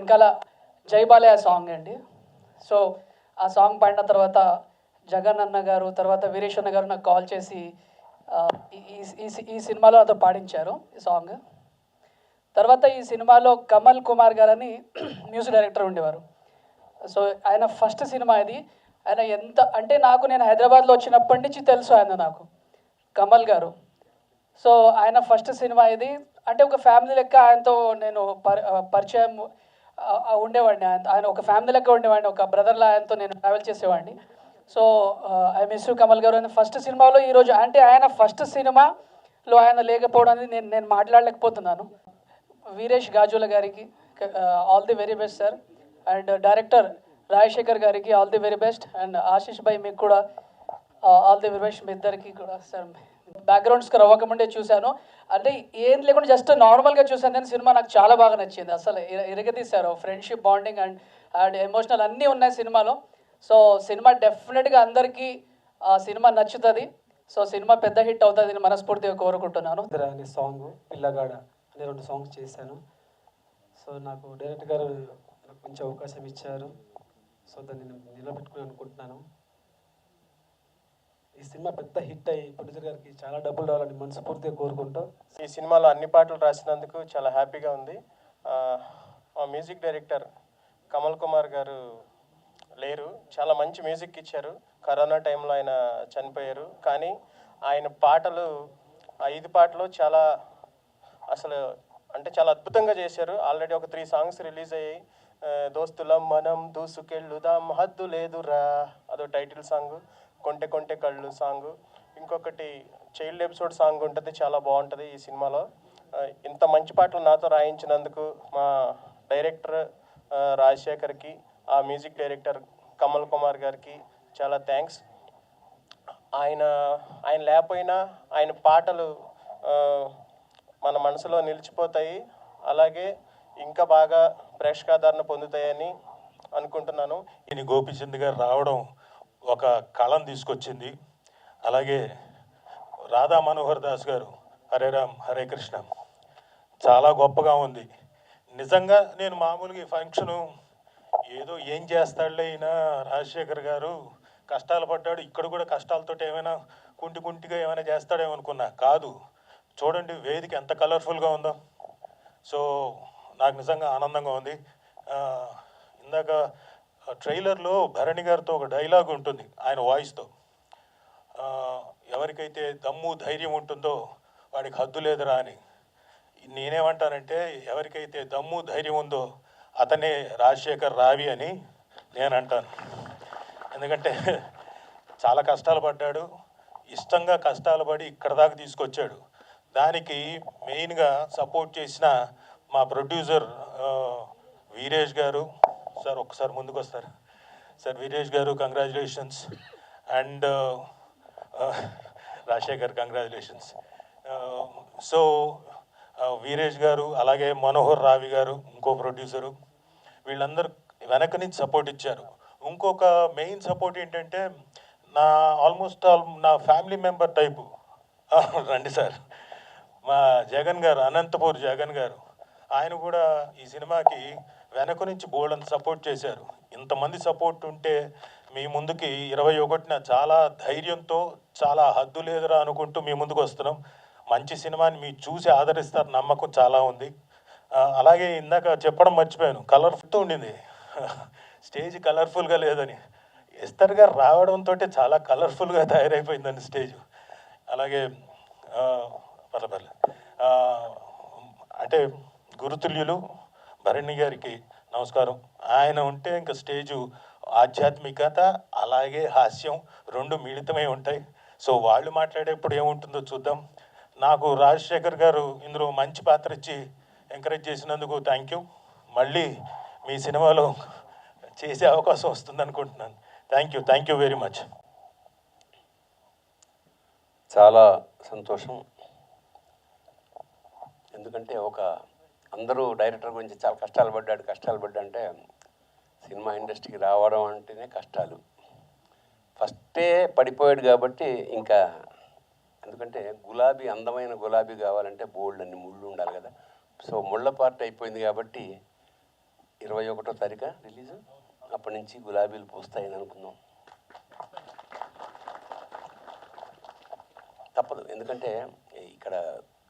వెనకాల జై బాలయ్య సాంగ్ అండి. సో ఆ సాంగ్ పాడిన తర్వాత జగన్ అన్న గారు, తర్వాత వీరేష్ అన్న గారు నాకు కాల్ చేసి ఈ సినిమాలో నాతో పాడించారు ఈ సాంగ్. తర్వాత ఈ సినిమాలో కమల్ కుమార్ గారని మ్యూజిక్ డైరెక్టర్ ఉండేవారు. సో ఆయన ఫస్ట్ సినిమా ఇది. ఆయన ఎంత అంటే నేను హైదరాబాద్లో వచ్చినప్పటి నుంచి తెలుసు ఆయన నాకు, కమల్ గారు. సో ఆయన ఫస్ట్ సినిమా ఇది. అంటే ఒక ఫ్యామిలీ లెక్క ఆయనతో నేను పరిచయం ఉండేవాడిని. ఆయన ఒక ఫ్యామిలీ లెక్క ఉండేవాడిని, ఒక బ్రదర్లా ఆయనతో నేను ట్రావెల్ చేసేవాడిని. So I miss you Kamal గారు అని ఫస్ట్ సినిమాలో ఈరోజు అంటే ఆయన ఫస్ట్ సినిమాలో ఆయన లేకపోవడం అనేది నేను మాట్లాడలేకపోతున్నాను. వీరేష్ గాజుల గారికి all the very best sir. And director Rajasekhar గారికి all the very best. And Ashish Bhai మీకు కూడా ఆల్ ది వెరీ బెస్ట్. మీ ఇద్దరికి కూడా సార్. బ్యాక్గ్రౌండ్ స్కోర్ అవ్వకముందే చూశాను, అంటే ఏం లేకుండా జస్ట్ నార్మల్గా చూశాను, కానీ సినిమా నాకు చాలా బాగా నచ్చింది. అసలు ఇరగదీశారు, ఫ్రెండ్షిప్, బాండింగ్ అండ్ ఎమోషనల్ అన్నీ ఉన్నాయి సినిమాలో. సో సినిమా డెఫినెట్గా అందరికీ సినిమా నచ్చుతుంది. సో సినిమా పెద్ద హిట్ అవుతుంది అని మనస్ఫూర్తిగా కోరుకుంటున్నాను. అనే సాంగ్, పిల్లగాడ అనే 2 సాంగ్స్ చేశాను. సో నాకు డైరెక్టర్ గారు మంచి అవకాశం ఇచ్చారు. సో దాన్ని నేను నిలబెట్టుకుని అనుకుంటున్నాను. ఈ సినిమా పెద్ద హిట్ అయ్యి ప్రొడ్యూసర్ గారికి చాలా డబ్బులు రావాలని మనస్ఫూర్తిగా కోరుకుంటూ ఈ సినిమాలో అన్ని పాటలు రాసినందుకు చాలా హ్యాపీగా ఉంది. మా మ్యూజిక్ డైరెక్టర్ కమల్ కుమార్ గారు లేరు, చాలా మంచి మ్యూజిక్ ఇచ్చారు. కరోనా టైంలో ఆయన చనిపోయారు, కానీ ఆయన పాటలు 5 పాటలు చాలా అసలు అంటే చాలా అద్భుతంగా చేశారు. ఆల్రెడీ ఒక 3 సాంగ్స్ రిలీజ్ అయ్యాయి. దోస్తులం మనం దూసుకెళ్ళుదాం హద్దు లేదురా అదో టైటిల్ సాంగ్, కొంటె కొంటె కళ్ళు సాంగ్, ఇంకొకటి చైల్డ్ ఎపిసోడ్ సాంగ్ ఉంటుంది, చాలా బాగుంటుంది ఈ సినిమాలో. ఇంత మంచి పాటలు నాతో రాయించినందుకు మా డైరెక్టర్ రాజశేఖర్కి, ఆ మ్యూజిక్ డైరెక్టర్ కమల్ కుమార్ గారికి చాలా థ్యాంక్స్. ఆయన లేకపోయినా ఆయన పాటలు మన మనసులో నిలిచిపోతాయి, అలాగే ఇంకా బాగా ప్రేక్షకాదరణ పొందుతాయని అనుకుంటున్నాను. ఈయన గోపీచంద్ గారు రావడం ఒక కళను తీసుకొచ్చింది. అలాగే రాధా మనోహర్ దాస్ గారు హరే రామ్ హరే కృష్ణ చాలా గొప్పగా ఉంది. నిజంగా నేను మామూలుగా ఈ ఫంక్షను ఏదో ఏం చేస్తాడులే ఈయన రాజశేఖర్ గారు కష్టాలు పడ్డాడు, ఇక్కడ కూడా కష్టాలతో ఏమైనా కుంటిగా ఏమైనా చేస్తాడేమో అనుకున్నా. కాదు, చూడండి వేదిక ఎంత కలర్ఫుల్గా ఉందో. సో నాకు నిజంగా ఆనందంగా ఉంది. ఇందాక ట్రైలర్లో భరణి గారితో ఒక డైలాగ్ ఉంటుంది ఆయన వాయిస్తో, ఎవరికైతే దమ్ము ధైర్యం ఉంటుందో వాడికి హద్దు లేదురా అని. నేనేమంటానంటే ఎవరికైతే దమ్ము ధైర్యం ఉందో అతనే రాజశేఖర్ రావి అని నేను అంటాను. ఎందుకంటే చాలా కష్టాలు పడ్డాడు, ఇష్టంగా కష్టాలు పడి ఇక్కడ దాకా తీసుకొచ్చాడు. దానికి మెయిన్గా సపోర్ట్ చేసిన మా ప్రొడ్యూసర్ వీరేష్ గారు. సార్ ఒక్కసారి ముందుకు వస్తారు సార్. వీరేష్ గారు congratulations. And Rajasekhar congratulations. So Veeresh గారు, అలాగే మనోహర్ రావి గారు ఇంకో ప్రొడ్యూసరు, వీళ్ళందరూ వెనక నుంచి సపోర్ట్ ఇచ్చారు. ఇంకొక మెయిన్ సపోర్ట్ ఏంటంటే ఆల్మోస్ట్ నా ఫ్యామిలీ మెంబర్ టైపు రండి సార్, మా జగన్ గారు, అనంతపూర్ జగన్ గారు, ఆయన కూడా ఈ సినిమాకి వెనక నుంచి బోల్డంత సపోర్ట్ చేశారు. ఇంతమంది సపోర్ట్ ఉంటే మీ ముందుకి 21న చాలా ధైర్యంతో చాలా హద్దు లేదురా అనుకుంటూ మీ ముందుకు వస్తున్నాం. మంచి సినిమాని మీరు చూసి ఆదరిస్తారు నమ్మకం చాలా ఉంది. అలాగే ఇందాక చెప్పడం మర్చిపోయాను, కలర్ఫుల్తో ఉండింది స్టేజ్, కలర్ఫుల్గా లేదని. ఎస్తర్ గారు రావడంతో చాలా కలర్ఫుల్గా తయారైపోయిందండి స్టేజ్. అలాగే పర్లేదు అంటే గురుతుల్యులు భరణి గారికి నమస్కారం. ఆయన ఉంటే ఇంకా స్టేజు ఆధ్యాత్మికత అలాగే హాస్యం 2 మిళితమై ఉంటాయి. సో వాళ్ళు మాట్లాడేప్పుడు ఏముంటుందో చూద్దాం. నాకు రాజశేఖర్ గారు ఇందులో మంచి పాత్ర ఇచ్చి ఎంకరేజ్ చేసినందుకు థ్యాంక్ యూ. మళ్ళీ మీ సినిమాలో చేసే అవకాశం వస్తుంది అనుకుంటున్నాను. Thank you very much. చాలా సంతోషం. ఎందుకంటే అందరూ డైరెక్టర్ గురించి చాలా కష్టాలు పడ్డా అంటే సినిమా ఇండస్ట్రీకి రావడం అంటేనే కష్టాలు. ఫస్టే పడిపోయాడు కాబట్టి ఇంకా, ఎందుకంటే అందమైన గులాబీ కావాలంటే బోల్డ్ అన్ని ముళ్ళు ఉండాలి కదా. సో ముళ్ళ పార్ట్ అయిపోయింది కాబట్టి 21వ తారీఖు రిలీజ్. అప్పటి నుంచి గులాబీలు పూస్తాయని అనుకుందాం. తప్పదు, ఎందుకంటే ఇక్కడ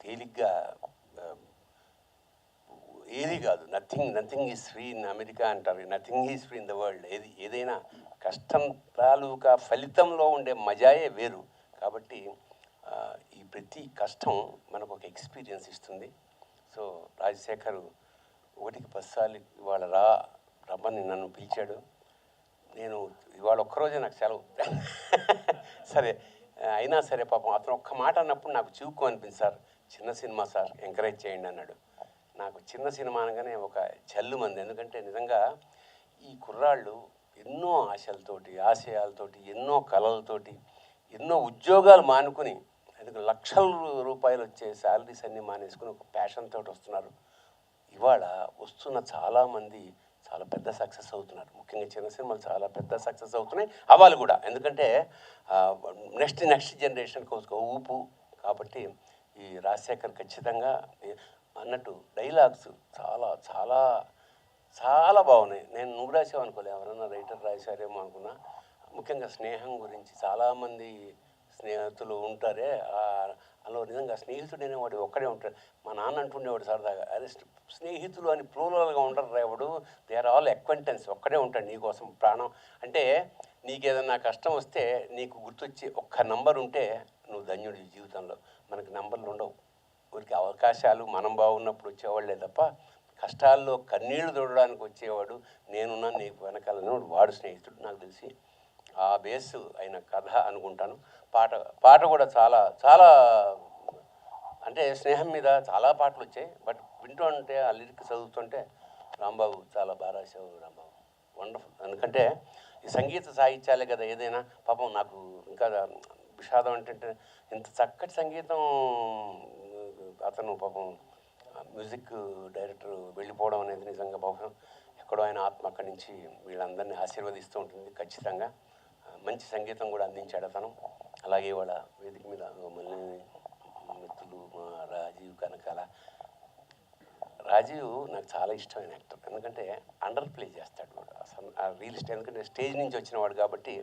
తేలిగ్గా ఏది కాదు. Nothing is free in America అంటారు, nothing is free in the world. ఏదైనా కష్టం తాలూకా ఫలితంలో ఉండే మజాయే వేరు. కాబట్టి ఈ ప్రతి కష్టం మనకు ఒక ఎక్స్పీరియన్స్ ఇస్తుంది. సో రాజశేఖర్ 1కి 10 సార్లు ఇవాళ రమ్మని నన్ను పిలిచాడు. నేను ఇవాళ ఒక్కరోజే నాకు సెలవు. సరే అయినా సరే పాపం అతను ఒక్క మాట అన్నప్పుడు నాకు చివుకు అనిపింది. సార్ చిన్న సినిమా సార్, ఎంకరేజ్ చేయండి అన్నాడు. నాకు చిన్న సినిమా అనగానే ఒక చల్లు మంది. ఎందుకంటే నిజంగా ఈ కుర్రాళ్ళు ఎన్నో ఆశలతోటి, ఆశయాలతోటి, ఎన్నో కళలతోటి, ఎన్నో ఉద్యోగాలు మానుకుని, ఎందుకు లక్షల రూపాయలు వచ్చే శాలరీస్ అన్నీ మానేసుకుని ఒక ప్యాషన్ తోటి వస్తున్నారు. ఇవాళ వస్తున్న చాలామంది చాలా పెద్ద సక్సెస్ అవుతున్నారు. ముఖ్యంగా చిన్న సినిమాలు చాలా పెద్ద సక్సెస్ అవుతున్నాయి, అవ్వాలి కూడా. ఎందుకంటే నెక్స్ట్ జనరేషన్కి ఒక ఊపు. కాబట్టి ఈ రాజశేఖర్ ఖచ్చితంగా అన్నట్టు డైలాగ్స్ చాలా చాలా చాలా బాగున్నాయి. నేను నువ్వు రాసావు అనుకోలే, ఎవరన్నా రైటర్ రాశారేమో అనుకున్నా. ముఖ్యంగా స్నేహం గురించి చాలామంది స్నేహితులు ఉంటారే, అందులో నిజంగా స్నేహితుడు అనేవాడు ఒక్కడే ఉంటాడు. మా నాన్న అంటుండేవాడు సరదాగా, అదే స్నేహితులు అని ప్లూరల్గా ఉండరు ఎవడు, దే ఆర్ ఆల్ అక్వైంటెన్స్. ఒక్కడే ఉంటాడు నీకోసం ప్రాణం. అంటే నీకేదన్నా కష్టం వస్తే నీకు గుర్తొచ్చి ఒక్క నంబర్ ఉంటే నువ్వు ధన్యుడి జీవితంలో. మనకి నంబర్లు ఉండవు, ఊరికి అవకాశాలు మనం బాగున్నప్పుడు వచ్చేవాళ్ళే తప్ప కష్టాల్లో కన్నీళ్లు తోడడానికి వచ్చేవాడు నేనున్నా నీకు వెనకాలని వాడు స్నేహితుడు. నాకు తెలిసి ఆ బేస్ అయిన కథ అనుకుంటాను. పాట కూడా చాలా చాలా అంటే స్నేహం మీద చాలా పాటలు వచ్చాయి. బట్ వింటూ ఉంటే ఆ లిరిక్ చదువుతుంటే రాంబాబు చాలా బాగా రాశావు రాంబాబు, వండర్ఫుల్. ఎందుకంటే ఈ సంగీత సాహిత్యాలే కదా ఏదైనా. పాపం నాకు ఇంకా విషాదం ఏంటంటే ఇంత చక్కటి సంగీతం అతను పాపం మ్యూజిక్ డైరెక్టర్ వెళ్ళిపోవడం అనేది నిజంగా పాపం ఎక్కడో ఆయన ఆత్మ అక్కడి నుంచి వీళ్ళందరినీ ఆశీర్వదిస్తూ ఉంటుంది. ఖచ్చితంగా మంచి సంగీతం కూడా అందించాడు అతను. అలాగే వాళ్ళ వేదిక మీద మళ్ళీ మిత్రులు రాజీవ్ కనకాల. రాజీవ్ నాకు చాలా ఇష్టమైన యాక్టర్, ఎందుకంటే అండర్ ప్లే చేస్తాడు అసలు రియలిస్ట్. ఎందుకంటే స్టేజ్ నుంచి వచ్చిన వాడు కాబట్టి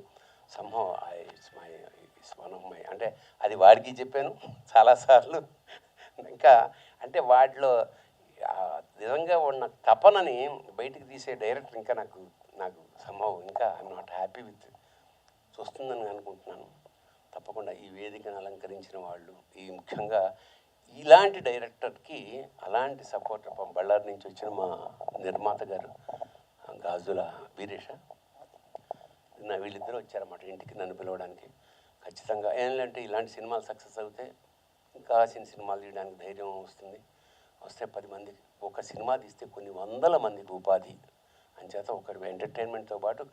somehow it's one of my, అంటే అది వాడికి చెప్పాను చాలాసార్లు. ఇంకా అంటే వాటిలో నిజంగా ఉన్న తపనని బయటికి తీసే డైరెక్టర్ ఇంకా నాకు సంభవం ఇంకా ఐఎమ్ నాట్ హ్యాపీ విత్ చూస్తుందని అనుకుంటున్నాను. తప్పకుండా ఈ వేదికను అలంకరించిన వాళ్ళు, ఈ ముఖ్యంగా ఇలాంటి డైరెక్టర్కి అలాంటి సపోర్ట్ బళ్ళారి నుంచి వచ్చిన మా నిర్మాత గారు గాజుల వీరేష, వీళ్ళిద్దరూ వచ్చారన్నమాట ఇంటికి నన్ను పిలవడానికి. ఖచ్చితంగా ఏంటంటే ఇలాంటి సినిమాలు సక్సెస్ అవుతే ఇంకా సినిమాలు తీయడానికి ధైర్యం వస్తే 10 మందికి ఒక సినిమా తీస్తే కొన్ని వందల మందికి ఉపాధి అంచేత ఒకటి ఎంటర్టైన్మెంట్తో పాటు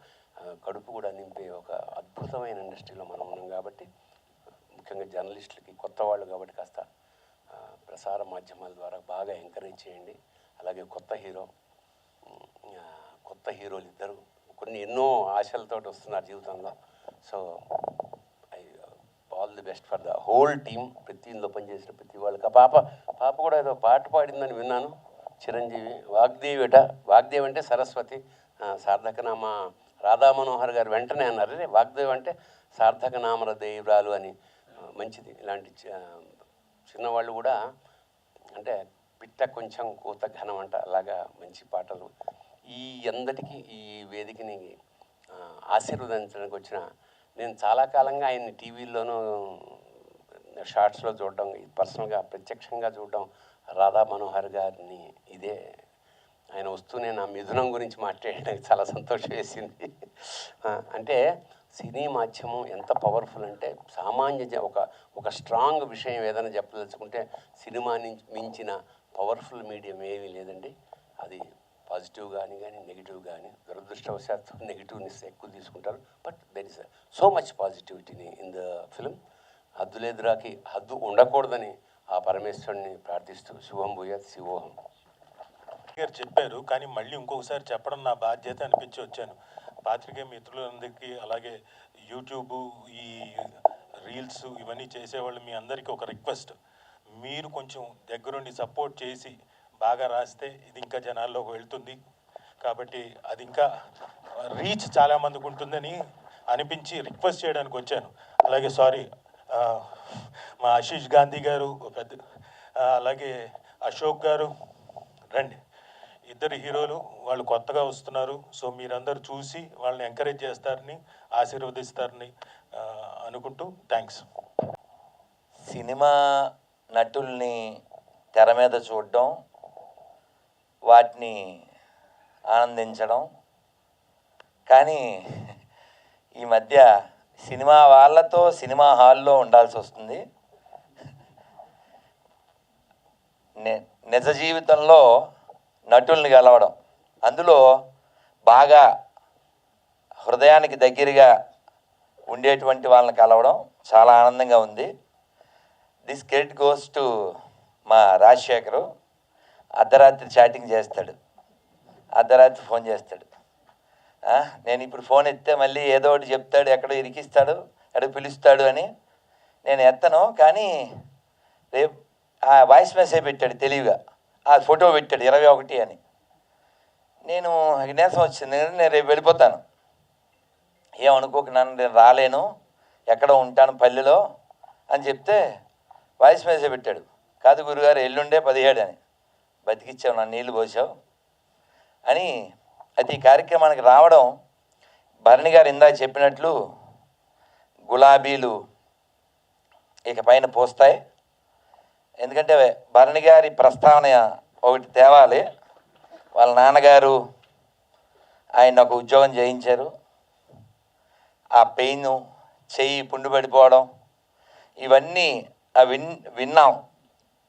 కడుపు కూడా నింపే ఒక అద్భుతమైన ఇండస్ట్రీలో మనం ఉన్నాం. కాబట్టి ముఖ్యంగా జర్నలిస్టులకి కొత్త వాళ్ళు కాబట్టి కాస్త ప్రసార మాధ్యమాల ద్వారా బాగా ఎంకరేజ్ చేయండి. అలాగే కొత్త హీరోలు ఇద్దరు ఎన్నో ఆశలతో వస్తున్నారు జీవితంలో. So all the best for the whole team. ప్రతి ఇందులో పనిచేసిన ప్రతి వాళ్ళకి. ఆ పాప కూడా ఏదో పాట పాడిందని విన్నాను, చిరంజీవి. వాగ్దేవి అంటే సరస్వతి, సార్థకనామ రాధా మనోహర్ గారు వెంటనే అన్నారు, వాగ్దేవి అంటే సార్థకనామర దేవరాలు అని. మంచిది. ఇలాంటి చిన్నవాళ్ళు కూడా అంటే పిట్ట కొంచెం కూత ఘనం అంట, అలాగా మంచి పాటలు. ఈ అందరికీ ఈ వేదికని ఆశీర్వదించడానికి వచ్చిన, నేను చాలా కాలంగా ఆయన్ని టీవీల్లోనూ షార్ట్స్లో చూడడం, పర్సనల్గా ప్రత్యక్షంగా చూడడం, రాధా మనోహర్ గారిని ఇదే ఆయన వస్తూనే నా మిథునం గురించి మాట్లాడడానికి చాలా సంతోషం వేసింది. అంటే సినీ మాధ్యమం ఎంత పవర్ఫుల్ అంటే సామాన్య ఒక స్ట్రాంగ్ విషయం ఏదైనా చెప్పదలుచుకుంటే సినిమా నుంచి మించిన పవర్ఫుల్ మీడియం ఏమీ లేదండి. అది పాజిటివ్ కానీ నెగిటివ్ కానీ, దురదృష్టవశాత్తు నెగిటివ్నెస్ ఎక్కువ తీసుకుంటారు. But there is so much పాజిటివిటీని ఇన్ ద ఫిలిం. హద్దులేదురాకి హద్దు ఉండకూడదని ఆ పరమేశ్వరుని ప్రార్థిస్తూ శుభం భూయాత్ శివోహం గారు చెప్పారు, కానీ మళ్ళీ ఇంకొకసారి చెప్పడం నా బాధ్యత అనిపించి వచ్చాను. పాత్రికేయ మిత్రులందరికీ, అలాగే యూట్యూబ్ ఈ రీల్స్ ఇవన్నీ చేసేవాళ్ళు మీ అందరికీ ఒక రిక్వెస్ట్, మీరు కొంచెం దగ్గరుండి సపోర్ట్ చేసి బాగా రాస్తే ఇది ఇంకా జనాల్లోకి వెళ్తుంది. కాబట్టి అది ఇంకా రీచ్ చాలామందికి ఉంటుందని అనిపించి రిక్వెస్ట్ చేయడానికి వచ్చాను. అలాగే సారీ, మా ఆశీష్ గాంధీ గారు పెద్ద, అలాగే అశోక్ గారు, రండి, ఇద్దరు హీరోలు, వాళ్ళు కొత్తగా వస్తున్నారు. సో మీరందరూ చూసి వాళ్ళని ఎంకరేజ్ చేస్తారని, ఆశీర్వదిస్తారని అనుకుంటూ థ్యాంక్స్. సినిమా నటుల్ని తెర మీద చూడడం, వాటిని ఆనందించడం, కానీ ఈ మధ్య సినిమా వాళ్ళతో సినిమా హాల్లో ఉండాల్సి వస్తుంది. నిజ జీవితంలో నటుల్ని కలవడం, అందులో బాగా హృదయానికి దగ్గరగా ఉండేటువంటి వాళ్ళని కలవడం చాలా ఆనందంగా ఉంది. దిస్ క్రెడిట్ గోస్ టు మా రాజశేఖరు. అర్ధరాత్రి చాటింగ్ చేస్తాడు, అర్ధరాత్రి ఫోన్ చేస్తాడు. నేను ఇప్పుడు ఫోన్ ఎత్తే మళ్ళీ ఏదో ఒకటి చెప్తాడు, ఎక్కడో ఇరికిస్తాడు, ఎక్కడో పిలుస్తాడు అని నేను ఎత్తను. కానీ రేపు ఆ వాయిస్ మెసేజ్ పెట్టాడు తెలివిగా, ఆ ఫోటో పెట్టాడు 21 అని. నేను వినేసం వచ్చింది, నేను రేపు వెళ్ళిపోతాను, ఏమనుకోకు నన్ను, నేను రాలేను, ఎక్కడో ఉంటాను పల్లెలో అని చెప్తే వాయిస్ మెసేజ్ పెట్టాడు, కాదు గురుగారు ఎల్లుండే 17 అని. బతికిచ్చావు, నన్ను నీళ్ళు పోసావు అని. అయితే ఈ కార్యక్రమానికి రావడం, భరణి గారు ఇందాక చెప్పినట్లు గులాబీలు ఇక పైన పోస్తాయి. ఎందుకంటే భరణి గారి ప్రస్తావన ఒకటి తేవాలి. వాళ్ళ నాన్నగారు ఆయన ఒక ఉద్యోగం చేయించారు, ఆ పెయిన్, చెయ్యి పుండు పడిపోవడం, ఇవన్నీ విన్నాం.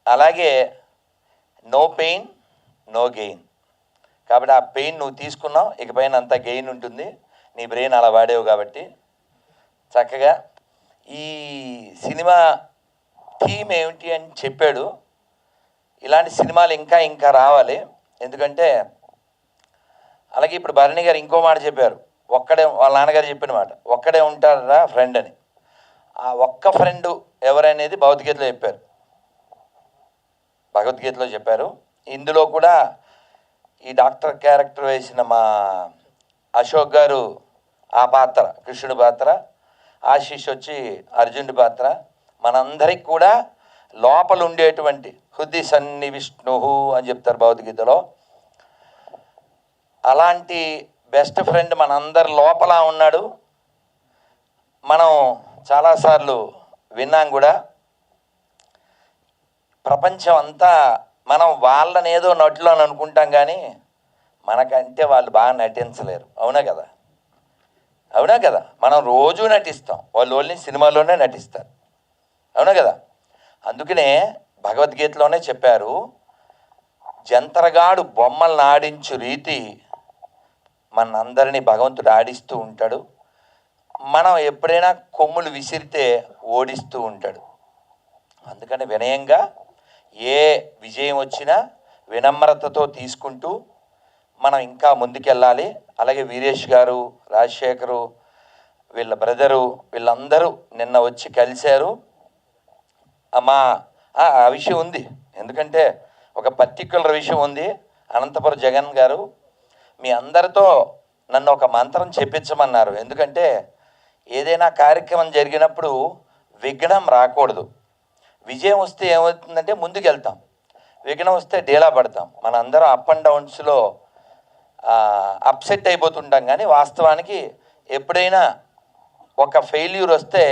అలాగే నో పెయిన్ నో గెయిన్. కాబట్టి ఆ పెయిన్ నువ్వు తీసుకున్నావు, ఇకపైన అంతా గెయిన్ ఉంటుంది, నీ బ్రెయిన్ అలా వాడేవు. కాబట్టి చక్కగా ఈ సినిమా థీమ్ ఏమిటి అని చెప్పాడు. ఇలాంటి సినిమాలు ఇంకా ఇంకా రావాలి. ఎందుకంటే అలాగే ఇప్పుడు భరణి గారు ఇంకో మాట చెప్పారు, ఒక్కడే, వాళ్ళ నాన్నగారు చెప్పిన మాట, ఒక్కడే ఉంటారా ఫ్రెండ్ అని. ఆ ఒక్క ఫ్రెండ్ ఎవరనేది భగవద్గీతలో చెప్పారు, భగవద్గీతలో చెప్పారు. ఇందులో కూడా ఈ డాక్టర్ క్యారెక్టర్ వేసిన మా అశోక్ గారు ఆ పాత్ర కృష్ణుడి పాత్ర, ఆశీష్ వచ్చి అర్జునుడి పాత్ర. మనందరికి కూడా లోపల ఉండేటువంటి హృది సన్ని విష్ణు అని చెప్తారు భగవద్గీతలో. అలాంటి బెస్ట్ ఫ్రెండ్ మనందరి లోపల ఉన్నాడు. మనం చాలాసార్లు విన్నాం కూడా, ప్రపంచం అంతా మనం వాళ్ళని ఏదో నటులు అని అనుకుంటాం, కానీ మనకంటే వాళ్ళు బాగా నటించలేరు. అవునా కదా? అవునా కదా? మనం రోజు నటిస్తాం, వాళ్ళు ఓన్లీ సినిమాలోనే నటిస్తారు. అవునా కదా? అందుకనే భగవద్గీతలోనే చెప్పారు, జంతరగాడు బొమ్మలను ఆడించు రీతి మనందరినీ భగవంతుడు ఆడిస్తూ ఉంటాడు. మనం ఎప్పుడైనా కొమ్ములు విసిరితే ఓడిస్తూ ఉంటాడు. అందుకని వినయంగా ఏ విజయం వచ్చినా వినమ్రతతో తీసుకుంటూ మనం ఇంకా ముందుకెళ్ళాలి. అలాగే వీరేష్ గారు, రాజశేఖరు, వీళ్ళ బ్రదరు, వీళ్ళందరూ నిన్న వచ్చి కలిశారు. మా ఆ విషయం ఉంది, ఎందుకంటే ఒక పర్టిక్యులర్ విషయం ఉంది. అనంతపురం జగన్ గారు మీ అందరితో నన్ను ఒక మంత్రం చెప్పించమన్నారు. ఎందుకంటే ఏదైనా కార్యక్రమం జరిగినప్పుడు విఘ్నం రాకూడదు. విజయం వస్తే ఏమవుతుందంటే ముందుకు వెళ్తాం, విఘ్నం వస్తే డీలా పడతాం. మన అందరం అప్ అండ్ డౌన్స్లో అప్సెట్ అయిపోతుంటాం. కానీ వాస్తవానికి ఎప్పుడైనా ఒక ఫెయిల్యూర్ వస్తే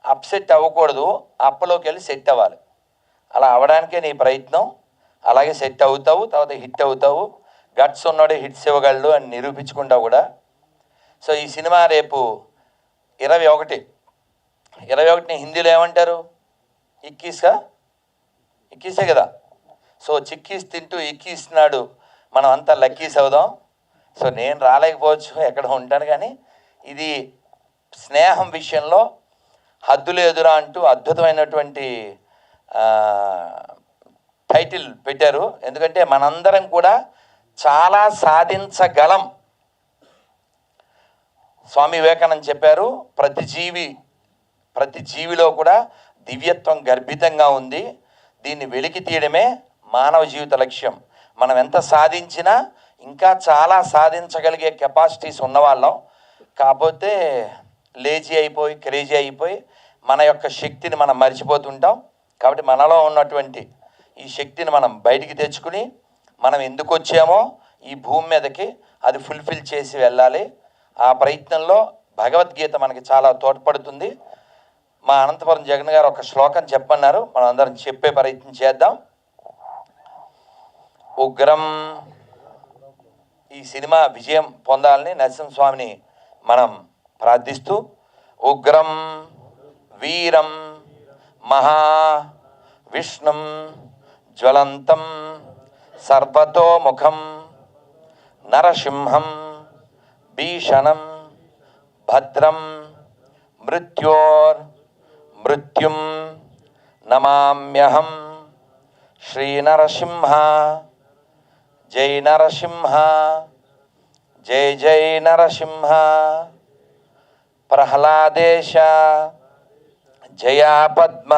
అప్సెట్ అవ్వకూడదు, అప్పలోకి వెళ్ళి సెట్ అవ్వాలి. అలా అవ్వడానికే నీ ప్రయత్నం. అలాగే సెట్ అవుతావు, తర్వాత హిట్ అవుతావు. గట్స్ ఉన్నాడు, హిట్స్ ఇవ్వగలడు అని నిరూపించుకుంటావు కూడా. సో ఈ సినిమా రేపు 21ని హిందీలో ఏమంటారు? ఇక్కీసే కదా. సో చిక్కీస్ తింటూ ఇక్కీస్తున్నాడు, మనం అంతా లక్కీస్ అవుదాం. సో నేను రాలేకపోవచ్చు, ఎక్కడ ఉంటాను, కానీ ఇది స్నేహం విషయంలో హద్దులు ఎదురా అంటూ అద్భుతమైనటువంటి టైటిల్ పెట్టారు. ఎందుకంటే మనందరం కూడా చాలా సాధించగలం. స్వామి వివేకానంద చెప్పారు, ప్రతి జీవిలో కూడా దివ్యత్వం గర్భితంగా ఉంది. దీన్ని వెలికి తీయడమే మానవ జీవిత లక్ష్యం. మనం ఎంత సాధించినా ఇంకా చాలా సాధించగలిగే కెపాసిటీస్ ఉన్నవాళ్ళం. కాకపోతే లేజీ అయిపోయి క్రేజీ అయిపోయి మన యొక్క శక్తిని మనం మర్చిపోతుంటాం. కాబట్టి మనలో ఉన్నటువంటి ఈ శక్తిని మనం బయటికి తెచ్చుకుని మనం ఎందుకు వచ్చామో ఈ భూమి మీదకి అది ఫుల్ఫిల్ చేసి వెళ్ళాలి. ఆ ప్రయత్నంలో భగవద్గీత మనకి చాలా తోడ్పడుతుంది. మా అనంతపురం జగన్ గారు ఒక శ్లోకం చెప్పన్నారు, మనం అందరం చెప్పే ప్రయత్నం చేద్దాం. ఉగ్రం, ఈ సినిమా విజయం పొందాలని నరసింహస్వామిని మనం ప్రార్థిస్తూ, ఉగ్రం వీరం మహా విష్ణుం జ్వలంతం సర్వతోముఖం నరసింహం భీషణం భద్రం మృత్యుం నమామ్యహం శ్రీనరసింహ. జై నరసింహ, జై జై నరసింహ. ప్రహ్లాదేశ జయా పద్మ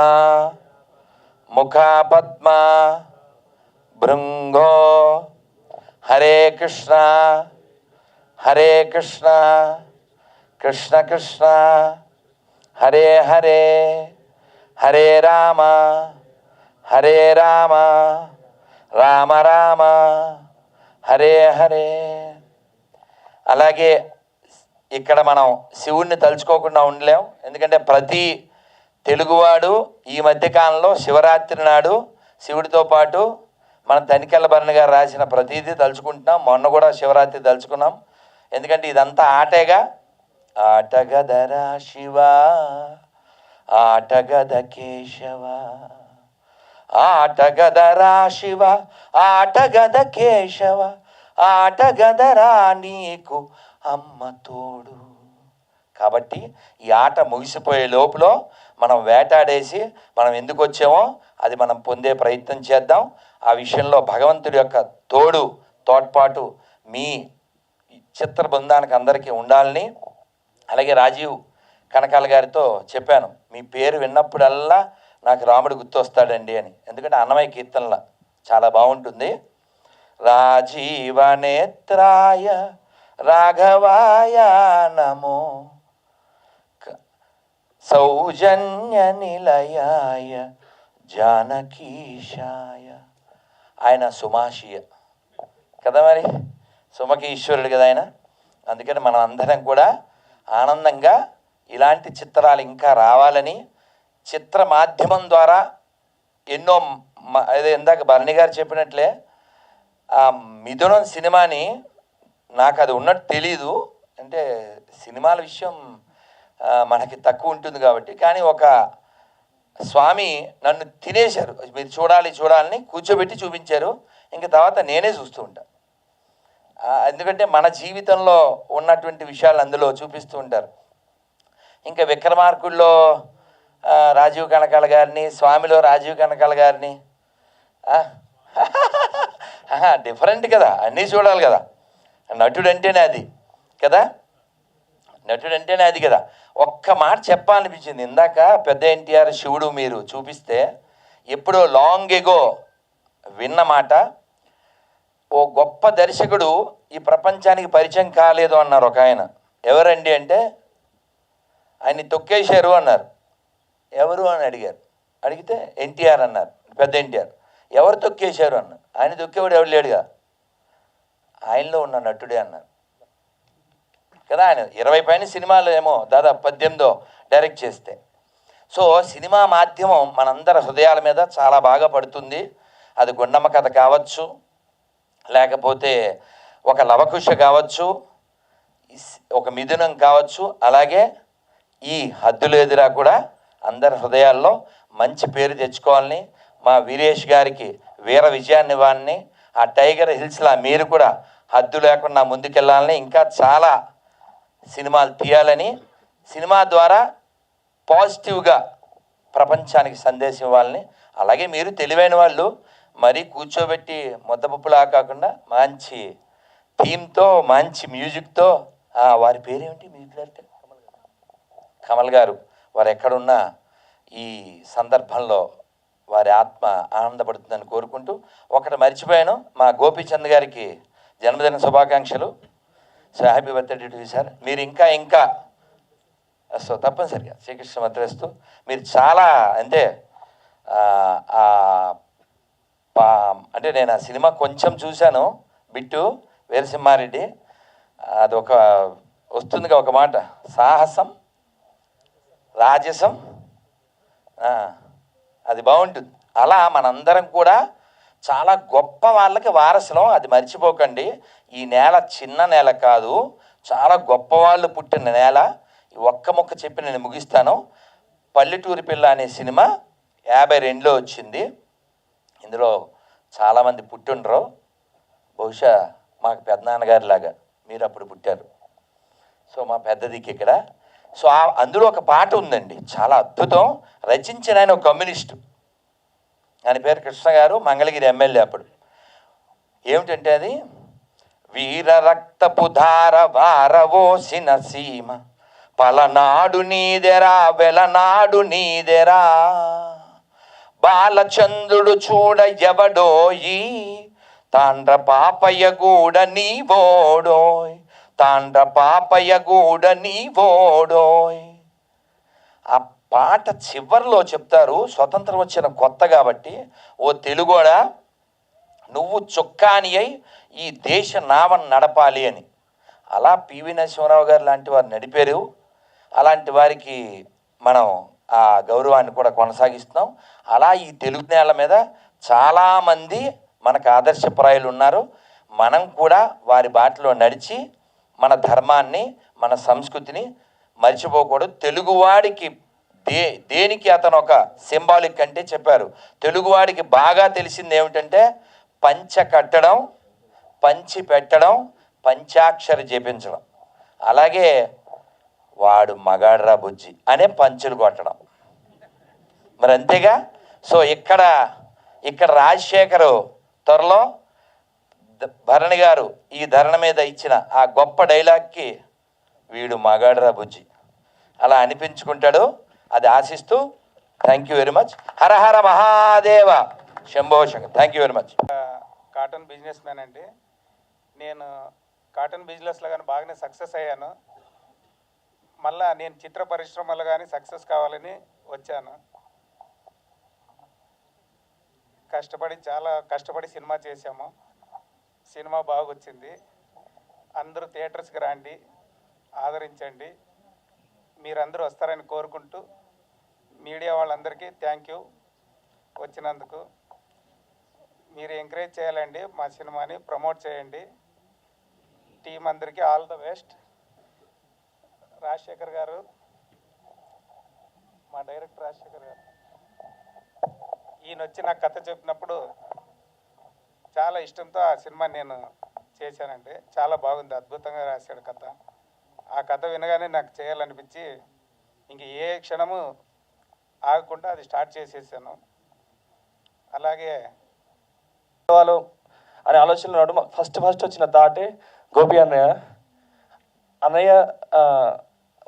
ముఖా పద్మ భృంగో. హరే కృష్ణ హరే కృష్ణ కృష్ణ కృష్ణ హరే హరే, హరే రామ హరే రామ రామ రామ హరే హరే. అలాగే ఇక్కడ మనం శివుణ్ణి తలుచుకోకుండా ఉండలేం. ఎందుకంటే ప్రతి తెలుగువాడు ఈ మధ్యకాలంలో శివరాత్రి నాడు శివుడితో పాటు మన తనికెళ్ళ భరణి గారు రాసిన ప్రతిదీ తలుచుకుంటున్నాం. మొన్న కూడా శివరాత్రి తలుచుకున్నాం. ఎందుకంటే ఇదంతా ఆటేగా. ఆటగదరా శివ ఆటగద కేశవ, ఆటగదరా శివ ఆటగద కేశవ, ఆటగదరా నీకు అమ్మ తోడు. కాబట్టి ఈ ఆట ముగిసిపోయే లోపల మనం వేటాడేసి మనం ఎందుకు వచ్చామో అది మనం పొందే ప్రయత్నం చేద్దాం. ఆ విషయంలో భగవంతుడి యొక్క తోడ్పాటు మీ చిత్ర బృందానికి అందరికీ ఉండాలని. అలాగే రాజీవ్ కనకాల గారితో చెప్పాను, మీ పేరు విన్నప్పుడల్లా నాకు రాముడు గుర్తొస్తాడండి అని. ఎందుకంటే అన్నమయ్య కీర్తనల చాలా బాగుంటుంది. రాజీవ నేత్రాయ రాఘవాయ నమో సౌజన్య నిలయాయ జానకీశాయ. ఆయన సుమాషియ కదా, మరి సుమకి ఈశ్వరుడు కదా ఆయన. అందుకని మనం అందరం కూడా ఆనందంగా ఇలాంటి చిత్రాలు ఇంకా రావాలని, చిత్ర మాధ్యమం ద్వారా ఎన్నో అదే ఇందాక భరణి గారు చెప్పినట్లే ఆ మిథునం సినిమాని నాకు అది ఉన్నట్టు తెలీదు. అంటే సినిమాల విషయం మనకి తక్కువ ఉంటుంది కాబట్టి. కానీ ఒక స్వామి నన్ను తినేశారు, మీరు చూడాలని కూర్చోబెట్టి చూపించారు. ఇంక తర్వాత నేనే చూస్తూ ఉంటాను. ఎందుకంటే మన జీవితంలో ఉన్నటువంటి విషయాలు అందులో చూపిస్తూ ఉంటారు. ఇంకా విక్రమార్కుల్లో రాజీవ్ కనకాల గారిని, స్వామిలో రాజీవ్ కనకాల గారిని డిఫరెంట్ కదా, అన్నీ చూడాలి కదా. నటుడు అంటేనే అది కదా, నటుడు అంటేనే అది కదా. ఒక్క మాట చెప్పాలనిపించింది. ఇందాక పెద్ద ఎన్టీఆర్ శివుడు మీరు చూపిస్తే ఎప్పుడో లాంగ్ ఎగో విన్న మాట, ఓ గొప్ప దర్శకుడు ఈ ప్రపంచానికి పరిచయం కాలేదు అన్నారు ఒక ఆయన. ఎవరండి అంటే ఆయన్ని తొక్కేశారు అన్నారు. ఎవరు అని అడిగారు. అడిగితే ఎన్టీఆర్ అన్నారు, పెద్ద ఎన్టీఆర్. ఎవరు తొక్కేశారు అన్నారు. ఆయన తొక్కేవాడు ఎవరు లేడుగా, ఆయనలో ఉన్న నటుడే అన్నారు కదా. ఆయన 20 పైన సినిమాలు ఏమో దాదాపు 18 డైరెక్ట్ చేస్తే. సో సినిమా మాధ్యమం మనందరి హృదయాల మీద చాలా బాగా పడుతుంది. అది గుండమ్మ కథ కావచ్చు, లేకపోతే ఒక లవకుశ కావచ్చు, ఒక మిథునం కావచ్చు. అలాగే ఈ హద్దులేదురా కూడా అందరి హృదయాల్లో మంచి పేరు తెచ్చుకోవాలని, మా వీరేష్ గారికి వీర విజయాన్ని ఇవ్వాలని, ఆ టైగర్ హిల్స్లా మీరు కూడా హద్దు లేకుండా ముందుకెళ్ళాలని, ఇంకా చాలా సినిమాలు తీయాలని, సినిమా ద్వారా పాజిటివ్గా ప్రపంచానికి సందేశం ఇవ్వాలని. అలాగే మీరు తెలివైన వాళ్ళు మరీ కూర్చోబెట్టి ముద్దపప్పులా కాకుండా మంచి థీమ్తో మంచి మ్యూజిక్తో, వారి పేరేమిటి మ్యూజిక్ డైరెక్టర్ కమల్ గారు, వారు ఎక్కడున్నా ఈ సందర్భంలో వారి ఆత్మ ఆనందపడుతుందని కోరుకుంటూ, ఒకటి మర్చిపోయాను, మా గోపీచంద్ గారికి జన్మదిన శుభాకాంక్షలు. So happy birthday to you sir. మీరు ఇంకా సో తప్పనిసరిగా శ్రీకృష్ణ మద్రస్తు. మీరు చాలా అంటే అంటే నేను ఆ సినిమా కొంచెం చూశాను, బిట్టు వీరసింహారెడ్డి. అదొక వస్తుందిగా ఒక మాట, సాహసం రాజసం, అది బాగుంటుంది. అలా మనందరం కూడా చాలా గొప్ప వాళ్ళకి వారసులం, అది మర్చిపోకండి. ఈ నేల చిన్న నేల కాదు, చాలా గొప్ప వాళ్ళు పుట్టిన నేల. ఒక్క ముక్క చెప్పి నేను ముగిస్తాను. పల్లెటూరి పిల్ల అనే సినిమా 52లో వచ్చింది. ఇందులో చాలామంది పుట్టిండ్రు, బహుశా మాకు పెద్దనాన్నగారి లాగా మీరు అప్పుడు పుట్టారు. సో మా పెద్దదికి ఇక్కడ. సో అందులో ఒక పాట ఉందండి, చాలా అద్భుతం. రచించిన ఆయన ఒక కమ్యూనిస్టు, ఆయన పేరు కృష్ణ గారు, మంగళగిరి ఎమ్మెల్యే అప్పుడు. ఏమిటంటే అది, వీర రక్తపు ధార వారవోసిన సీమ, పలనాడు నీదెరా వెలనాడు నీదెరా, బాలచంద్రుడు చూడ ఎవడోయి, తాండ్ర పాపయ్య గూడ నీవోడోయ్, తాండ్ర పాపయ్య గూడ నీవోడోయ్. ఆ పాట చివరిలో చెప్తారు, స్వతంత్రం వచ్చిన కొత్త కాబట్టి, ఓ తెలుగోడా నువ్వు చొక్కాని అయి ఈ దేశ నావను నడపాలి అని. అలా పివి నరసింహారావు గారు లాంటి వారు నడిపారు. అలాంటి వారికి మనం ఆ గౌరవాన్ని కూడా కొనసాగిస్తున్నాం. అలా ఈ తెలుగు నేల మీద చాలామంది మనకు ఆదర్శప్రాయులు ఉన్నారు. మనం కూడా వారి బాటలో నడిచి మన ధర్మాన్ని, మన సంస్కృతిని మర్చిపోకూడదు. తెలుగువాడికి దేనికి అతను ఒక సింబాలిక్ అంటే చెప్పారు, తెలుగువాడికి బాగా తెలిసింది ఏమిటంటే పంచ కట్టడం, పంచి పెట్టడం, పంచాక్షరి జపించడం. అలాగే వాడు మగాడ్రా బుజ్జి అనే పంచులు కొట్టడం, మరి అంతేగా. సో ఇక్కడ రాజశేఖరు త్వరలో భరణి గారు ఈ ధరణ మీద ఇచ్చిన ఆ గొప్ప డైలాగ్కి వీడు మగాడ్రా బుజ్జి అలా అనిపించుకుంటాడు. అది ఆశిస్తూ thank you very much. Hara Hara Mahadeva Shambho Shankar. Thank you very much. Cotton businessman అండి. నేను కాటన్ బిజినెస్లో కానీ బాగానే సక్సెస్ అయ్యాను. మళ్ళా నేను చిత్ర పరిశ్రమలో కానీ సక్సెస్ కావాలని వచ్చాను. చాలా కష్టపడి సినిమా చేశాము. సినిమా బాగొచ్చింది. అందరూ థియేటర్స్కి రండి, ఆదరించండి. మీరందరూ వస్తారని కోరుకుంటూ మీడియా వాళ్ళందరికీ థ్యాంక్ యూ వచ్చినందుకు. మీరు ఎంకరేజ్ చేయాలండి, మా సినిమాని ప్రమోట్ చేయండి. టీం అందరికీ ఆల్ ద బెస్ట్. రాజశేఖర్ గారు, మా డైరెక్టర్ రాజశేఖర్ గారు, ఈయన వచ్చి నాకు కథ చెప్పినప్పుడు చాలా ఇష్టంతో ఆ సినిమా నేను చేశానండి. చాలా బాగుంది, అద్భుతంగా రాశాడు కథ. ఆ కథ వినగానే నాకు చేయాలనిపించి ఇంక ఏ క్షణము ఆగకుండా అది స్టార్ట్ చేసేసాను. అలాగే వాళ్ళు అనే ఆలోచనలో ఉన్నాడు. ఫస్ట్ వచ్చిన థాటే గోపి అన్నయ్య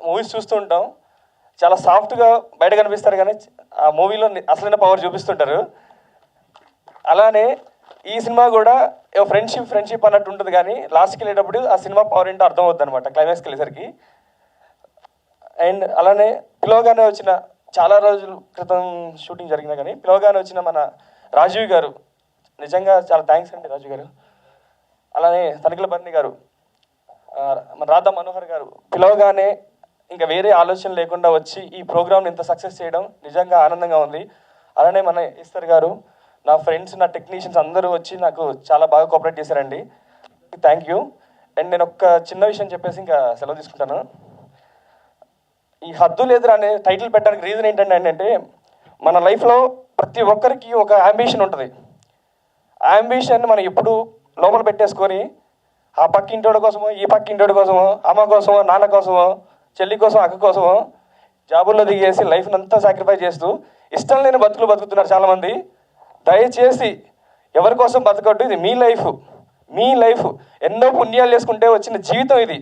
మూవీస్ చూస్తూ ఉంటాం, చాలా సాఫ్ట్గా బయట కనిపిస్తారు కానీ ఆ మూవీలో అసలైన పవర్ చూపిస్తుంటారు. అలానే ఈ సినిమా కూడా ఫ్రెండ్షిప్ అన్నట్టు ఉంటుంది, కానీ లాస్ట్కి వెళ్ళేటప్పుడు ఆ సినిమా పవర్ ఏంటో అర్థం అవుతుంది అనమాట క్లైమాక్స్కి వెళ్ళేసరికి. అండ్ అలానే పిలవగానే వచ్చిన, చాలా రోజుల క్రితం షూటింగ్ జరిగినా కానీ పిలవగానే వచ్చిన మన రాజీవ్ గారు, నిజంగా చాలా థ్యాంక్స్ అండి రాజీవ్ గారు. అలానే తనిఖీల భరణి గారు, మన రాధా మనోహర్ గారు పిలవగానే ఇంకా వేరే ఆలోచన లేకుండా వచ్చి ఈ ప్రోగ్రామ్ని ఇంత సక్సెస్ చేయడం నిజంగా ఆనందంగా ఉంది. అలానే మన ఈశ్వర్ గారు, నా ఫ్రెండ్స్, నా టెక్నీషియన్స్ అందరూ వచ్చి నాకు చాలా బాగా కోఆపరేట్ చేశారండి. Thank you. అండ్ నేను ఒక చిన్న విషయం చెప్పేసి ఇంకా సెలవు తీసుకుంటాను. ఈ హద్దు లేదురా అనే టైటిల్ పెట్టడానికి రీజన్ ఏంటంటే మన లైఫ్లో ప్రతి ఒక్కరికి ఒక అంబిషన్ ఉంటుంది. ఆ అంబిషన్ మనం ఎప్పుడు లోపల పెట్టేసుకొని ఆ పక్కింటోడి కోసమో, ఈ పక్కింటోడి కోసమో, అమ్మ కోసమో, నాన్న కోసమో, చెల్లి కోసం, అక్క కోసమో జాబుల్లో దిగేసి లైఫ్ని అంతా సాక్రిఫైస్ చేస్తూ ఇష్టం లేని బతుకులు బతుకుతున్నారు చాలామంది. దయచేసి ఎవరి కోసం బతకద్దు, ఇది మీ లైఫ్ ఎన్నో పుణ్యాలు చేసుకుంటే వచ్చిన జీవితం ఇది.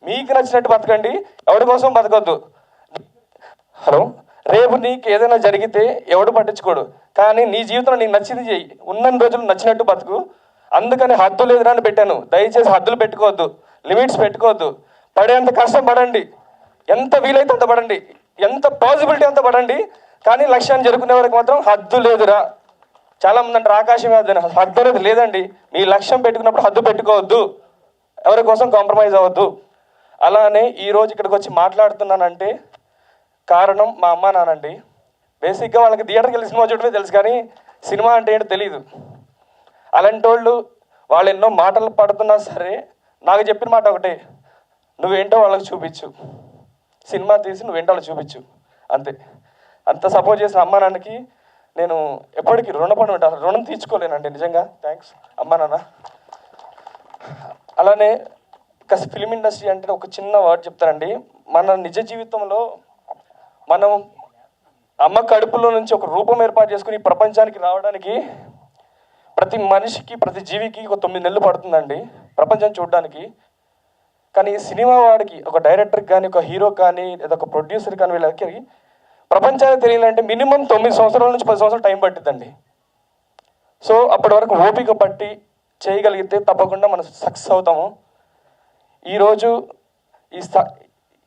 మీకు నచ్చినట్టు బతకండి, ఎవరి కోసం బతకొద్దు. రేపు నీకు ఏదైనా జరిగితే ఎవడు పట్టించుకోడు, కానీ నీ జీవితంలో నీకు నచ్చింది చెయ్యి. ఉన్న రోజులు నచ్చినట్టు బతుకు. అందుకని హద్దు లేదురా అని పెట్టాను. దయచేసి హద్దులు పెట్టుకోవద్దు, లిమిట్స్ పెట్టుకోవద్దు. పడేంత కష్టం పడండి, ఎంత వీలైతే అంత పడండి, ఎంత పాసిబిలిటీ అంత పడండి. కానీ లక్ష్యాన్ని జరుపుకునే వరకు మాత్రం హద్దు లేదురా. చాలామంది అంటారు ఆకాశం హద్దు అనేది లేదండి. మీ లక్ష్యం పెట్టుకున్నప్పుడు హద్దు పెట్టుకోవద్దు, ఎవరి కోసం కాంప్రమైజ్ అవ్వద్దు. అలానే ఈరోజు ఇక్కడికి వచ్చి మాట్లాడుతున్నానంటే కారణం మా అమ్మ నాన్నండి. బేసిక్గా వాళ్ళకి థియేటర్కి వెళ్ళి సినిమా చూడటమే తెలుసు, కానీ సినిమా అంటే ఏంటో తెలియదు. అలాంటి వాళ్ళు ఎన్నో మాటలు పడుతున్నా సరే నాకు చెప్పిన మాట ఒకటే, నువ్వేంటో వాళ్ళకి చూపించు, సినిమా తీసి నువ్వేంటో వాళ్ళకి చూపించు, అంతే. అంత సపోర్ట్ చేసిన అమ్మా నాన్నకి నేను ఎప్పటికీ రుణపడి ఉంటాను, రుణం తీర్చుకోలేనండి నిజంగా. థ్యాంక్స్ అమ్మా నాన్న. అలానే ఫిలిం ఇండస్ట్రీ అంటే ఒక చిన్న వర్డ్ చెప్తానండి. మన నిజ జీవితంలో మనం అమ్మ కడుపులో నుంచి ఒక రూపం ఏర్పాటు చేసుకుని ఈ ప్రపంచానికి రావడానికి ప్రతి మనిషికి, ప్రతి జీవికి ఒక 9 నెలలు పడుతుందండి ప్రపంచం చూడడానికి. కానీ సినిమా వాడికి, ఒక డైరెక్టర్కి కానీ, ఒక హీరో కానీ, లేదా ఒక ప్రొడ్యూసర్ కానీ, వీళ్ళకి ప్రపంచానికి తెలియాలంటే మినిమం 9 సంవత్సరాల నుంచి 10 సంవత్సరాలు టైం పట్టిద్దండి. సో అప్పటి వరకు ఓపిక పట్టి చేయగలిగితే తప్పకుండా మనం సక్సెస్ అవుతాము. ఈరోజు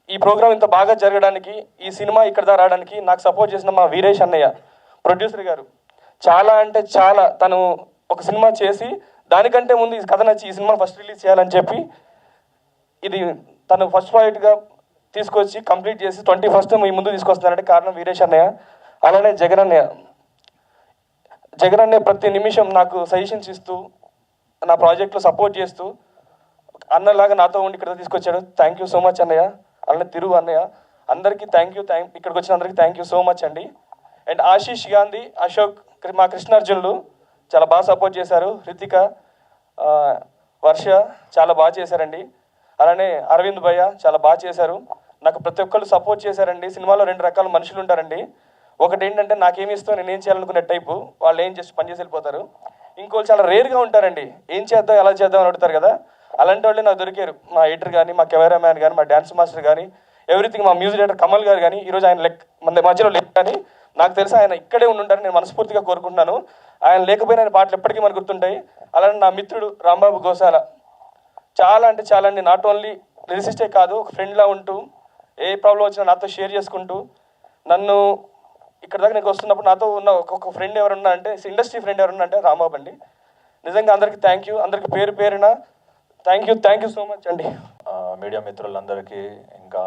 ఈ ప్రోగ్రాం ఇంత బాగా జరగడానికి, ఈ సినిమా ఇక్కడ దాకా రావడానికి నాకు సపోర్ట్ చేసిన మా వీరేష్ అన్నయ్య, ప్రొడ్యూసర్ గారు, చాలా అంటే చాలా, తను ఒక సినిమా చేసి దానికంటే ముందు ఈ కథ నచ్చి ఈ సినిమా ఫస్ట్ రిలీజ్ చేయాలని చెప్పి ఇది తను ఫస్ట్ ప్రాజెక్ట్గా తీసుకొచ్చి కంప్లీట్ చేసి 21st మీ ముందు తీసుకొస్తున్నారంటే కారణం వీరేష్ అన్నయ్య. అలానే జగన్ అన్నయ్య ప్రతి నిమిషం నాకు సజెషన్స్ ఇస్తూ నా ప్రాజెక్ట్లో సపోర్ట్ చేస్తూ అన్నలాగా నాతో ఉండి ఇక్కడ తీసుకొచ్చాడు. థ్యాంక్ యూ సో మచ్ అన్నయ్య. అలానే తిరుగు అన్నయ్య, అందరికీ థ్యాంక్ యూ. ఇక్కడికి వచ్చిన అందరికీ థ్యాంక్ యూ సో మచ్ అండి. అండ్ ఆశీష్ గాంధీ, అశోక్, మా కృష్ణార్జునులు చాలా బాగా సపోర్ట్ చేశారు. హృతిక, వర్ష చాలా బాగా చేశారండి. అలానే అరవింద్ భయ్య చాలా బాగా చేశారు. నాకు ప్రతి ఒక్కళ్ళు సపోర్ట్ చేశారండి. సినిమాలో 2 రకాల మనుషులు ఉంటారండి. ఒకటి ఏంటంటే నాకేమి ఇస్తాం, నేను ఏం చేయాలనుకునే టైపు, వాళ్ళు ఏం చేసి పని చేసి వెళ్ళిపోతారు. ఇంకోళ్ళు చాలా రేర్గా ఉంటారండి, ఏం చేద్దాం ఎలా చేద్దాం అని అడుగుతారు కదా. అలాంటి వాళ్ళే నాకు దొరికారు. మా ఎడిటర్ కానీ, మా కెమెరామ్యాన్ కానీ, మా డ్యాన్స్ మాస్టర్ కానీ, ఎవ్రీథింగ్, మా మ్యూజిక్ డైరెక్టర్ కమల్ గారు కానీ. ఈరోజు ఆయన మన మధ్యలో లేక కానీ నాకు తెలిసి ఆయన ఇక్కడే ఉండుంటారని నేను మనస్ఫూర్తిగా కోరుకుంటున్నాను. ఆయన లేకపోయినా ఆయన పాటలు ఎప్పటికీ మనకు గుర్తుంటాయి. అలానే నా మిత్రుడు రాంబాబు గోసాల, చాలా అంటే చాలా అండి. నాట్ ఓన్లీ లిరిసిస్టే కాదు, ఒక ఫ్రెండ్లా ఉంటూ ఏ ప్రాబ్లం వచ్చినా నాతో షేర్ చేసుకుంటూ, నన్ను ఇక్కడ దాకా నేను వస్తున్నప్పుడు నాతో ఉన్న ఒక ఫ్రెండ్ ఎవరున్నా అంటే, ఇండస్ట్రీ ఫ్రెండ్ ఎవరున్నా అంటే రాంబాబు అండి. నిజంగా అందరికీ థ్యాంక్ యూ, అందరికీ పేరు పేరున థ్యాంక్ యూ సో మచ్ అండి. మీడియా మిత్రులందరికీ, ఇంకా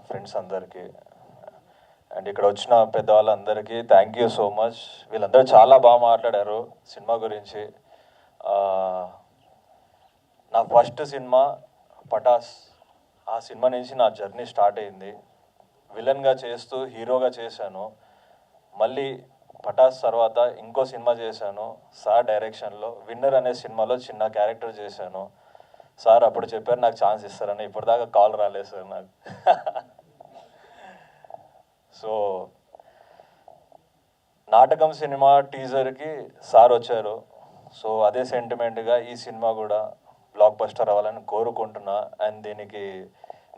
ఫ్రెండ్స్ అందరికీ, అండ్ ఇక్కడ వచ్చిన పెద్దవాళ్ళందరికీ థ్యాంక్ యూ సో మచ్. వీళ్ళందరూ చాలా బాగా మాట్లాడారు సినిమా గురించి. నా ఫస్ట్ సినిమా పటాస్, ఆ సినిమా నుంచి నా జర్నీ స్టార్ట్ అయింది. విలన్గా చేస్తూ హీరోగా చేశాను. మళ్ళీ పటాస్ తర్వాత ఇంకో సినిమా చేశాను సార్ డైరెక్షన్లో, విన్నర్ అనే సినిమాలో చిన్న క్యారెక్టర్ చేశాను. సార్ అప్పుడు చెప్పారు నాకు ఛాన్స్ ఇస్తారని, ఇప్పటిదాకా కాల్ రాలేదు సార్ నాకు. సో నాటకం సినిమా టీజర్కి సార్ వచ్చారు. సో అదే సెంటిమెంట్గా ఈ సినిమా కూడా బ్లాక్ బస్టర్ అవ్వాలని కోరుకుంటున్నా. అండ్ దీనికి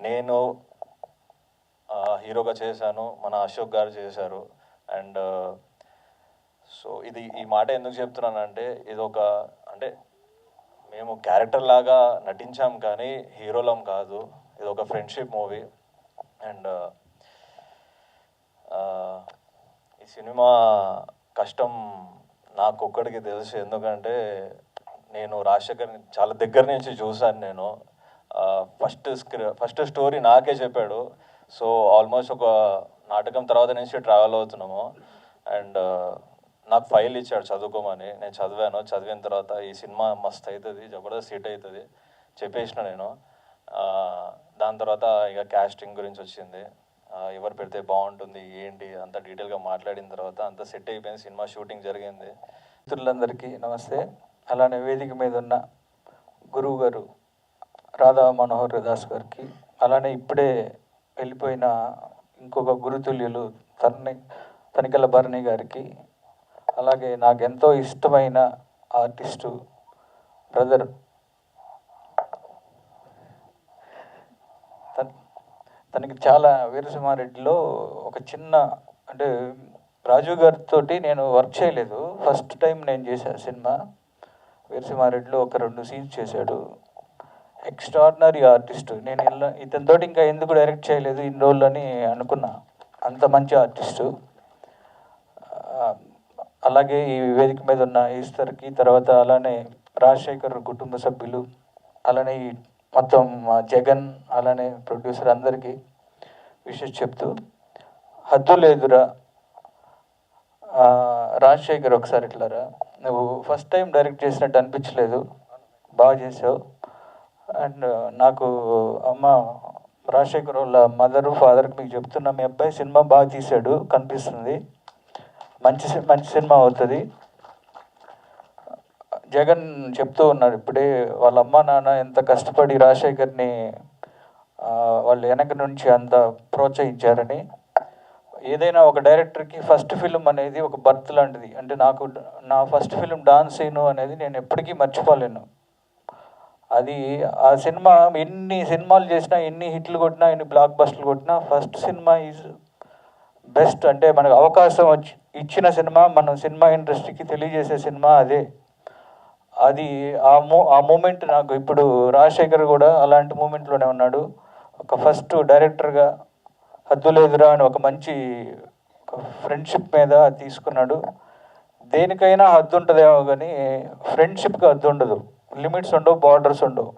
నేను హీరోగా చేశాను, మన అశోక్ గారు చేశారు. అండ్ సో ఈ మాట ఎందుకు చెప్తున్నానంటే, ఇది ఒక అంటే మేము క్యారెక్టర్ లాగా నటించాం కానీ హీరోలం కాదు. ఇది ఒక ఫ్రెండ్షిప్ మూవీ. అండ్ ఈ సినిమా కష్టం నాకు ఒక్కడికి తెలుసు, ఎందుకంటే నేను రాజశేఖర్ని చాలా దగ్గర నుంచి చూశాను. నేను ఫస్ట్ స్టోరీ నాకే చెప్పాడు. సో ఆల్మోస్ట్ ఒక నాటకం తర్వాత నుంచి ట్రావెల్ అవుతున్నాము. అండ్ నాకు ఫైల్ ఇచ్చాడు చదువుకోమని, నేను చదివాను. చదివిన తర్వాత ఈ సినిమా మస్త్ అవుతుంది, జబర్దస్త్ హిట్ అవుతుంది చెప్పేసిన నేను. దాని తర్వాత ఇక క్యాస్టింగ్ గురించి వచ్చింది, ఎవరు పెడితే బాగుంటుంది ఏంటి అంత డీటెయిల్గా మాట్లాడిన తర్వాత అంత సెట్ అయిపోయింది, సినిమా షూటింగ్ జరిగింది. మిత్రులందరికీ నమస్తే. అలానే వేదిక మీద ఉన్న గురువు గారు రాధా మనోహర్ దాస్ గారికి, అలానే ఇప్పుడే వెళ్ళిపోయిన ఇంకొక గురుతుల్యులు తనికెళ్ళ భరణి గారికి, అలాగే నాకు ఎంతో ఇష్టమైన ఆర్టిస్టు బ్రదర్ తనకి చాలా వీరసింహారెడ్డిలో ఒక చిన్న అంటే రాజు గారితో నేను వర్క్ చేయలేదు, ఫస్ట్ టైం నేను చేశాను సినిమా. వీరసింహారెడ్డిలో ఒక 2 సీన్స్ చేశాడు. Extraordinary artist. నేను ఇతనితోటి ఇంకా ఎందుకు డైరెక్ట్ చేయలేదు ఇన్ని రోజులు అని అనుకున్నా. అంత మంచి ఆర్టిస్టు. అలాగే ఈ వేదిక మీద ఉన్న ఈశ్వర్కి, తర్వాత అలానే రాజశేఖర్ కుటుంబ సభ్యులు, అలానే ఈ మొత్తం జగన్, అలానే ప్రొడ్యూసర్ అందరికీ విషెస్ చెప్తూ, హద్దు లేదురా రాజశేఖర్ ఒకసారి ఇట్లారా, నువ్వు ఫస్ట్ టైం డైరెక్ట్ చేసినట్టు అనిపించలేదు, బాగా చేసావు. అండ్ నాకు అమ్మ రాజశేఖర్ వాళ్ళ మదరు ఫాదర్కి మీకు చెప్తున్నా, మీ అబ్బాయి సినిమా బాగా తీశాడు కనిపిస్తుంది, మంచి సినిమా అవుతుంది. జగన్ చెప్తూ ఉన్నారు ఇప్పుడే, వాళ్ళ అమ్మ నాన్న ఎంత కష్టపడి రాజశేఖర్ని వాళ్ళు వెనక నుంచి అంత ప్రోత్సహించారని. ఏదైనా ఒక డైరెక్టర్కి ఫస్ట్ ఫిలిం అనేది ఒక బర్త్ లాంటిది. అంటే నాకు నా ఫస్ట్ ఫిలిం డాన్స్ సీను అనేది నేను ఎప్పటికీ మర్చిపోలేను. అది ఆ సినిమా ఎన్ని సినిమాలు చేసినా, ఎన్ని హిట్లు కొట్టినా, ఎన్ని బ్లాక్ బస్టర్లు కొట్టినా, ఫస్ట్ సినిమా ఈజ్ బెస్ట్. అంటే మనకు అవకాశం ఇచ్చిన సినిమా, మనం సినిమా ఇండస్ట్రీకి తెలియజేసే సినిమా అదే. అది ఆ మూమెంట్ నాకు ఇప్పుడు రాజశేఖర్ కూడా అలాంటి మూమెంట్లోనే ఉన్నాడు. ఒక ఫస్ట్ డైరెక్టర్గా హద్దు లేదురా అని ఒక మంచి ఫ్రెండ్షిప్ మీద తీసుకున్నాడు. దేనికైనా హద్దు ఉంటుందేమో కానీ ఫ్రెండ్షిప్కి హద్దు ఉండదు, లిమిట్స్ ఉండవు, బార్డర్స్ ఉండవు.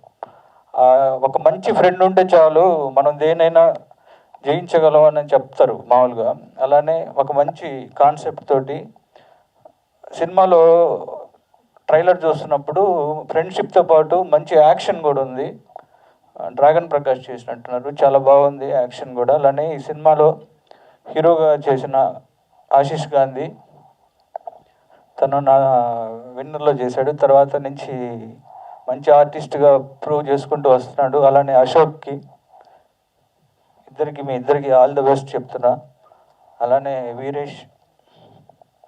ఒక మంచి ఫ్రెండ్ ఉంటే చాలు మనం దేనైనా జయించగలం అని చెప్తారు మామూలుగా. అలానే ఒక మంచి కాన్సెప్ట్ తోటి సినిమాలో ట్రైలర్ చూస్తున్నప్పుడు ఫ్రెండ్షిప్తో పాటు మంచి యాక్షన్ కూడా ఉంది. డ్రాగన్ ప్రకాష్ చేసినట్టున్నారు, చాలా బాగుంది యాక్షన్ కూడా. అలానే ఈ సినిమాలో హీరోగా చేసిన ఆశీష్ గాంధీ, తను నా విన్నర్లో చేశాడు. తర్వాత నుంచి మంచి ఆర్టిస్ట్గా ప్రూవ్ చేసుకుంటూ వస్తున్నాడు. అలానే అశోక్కి, మీ ఇద్దరికి ఆల్ ద బెస్ట్ చెప్తున్నా. అలానే వీరేష్,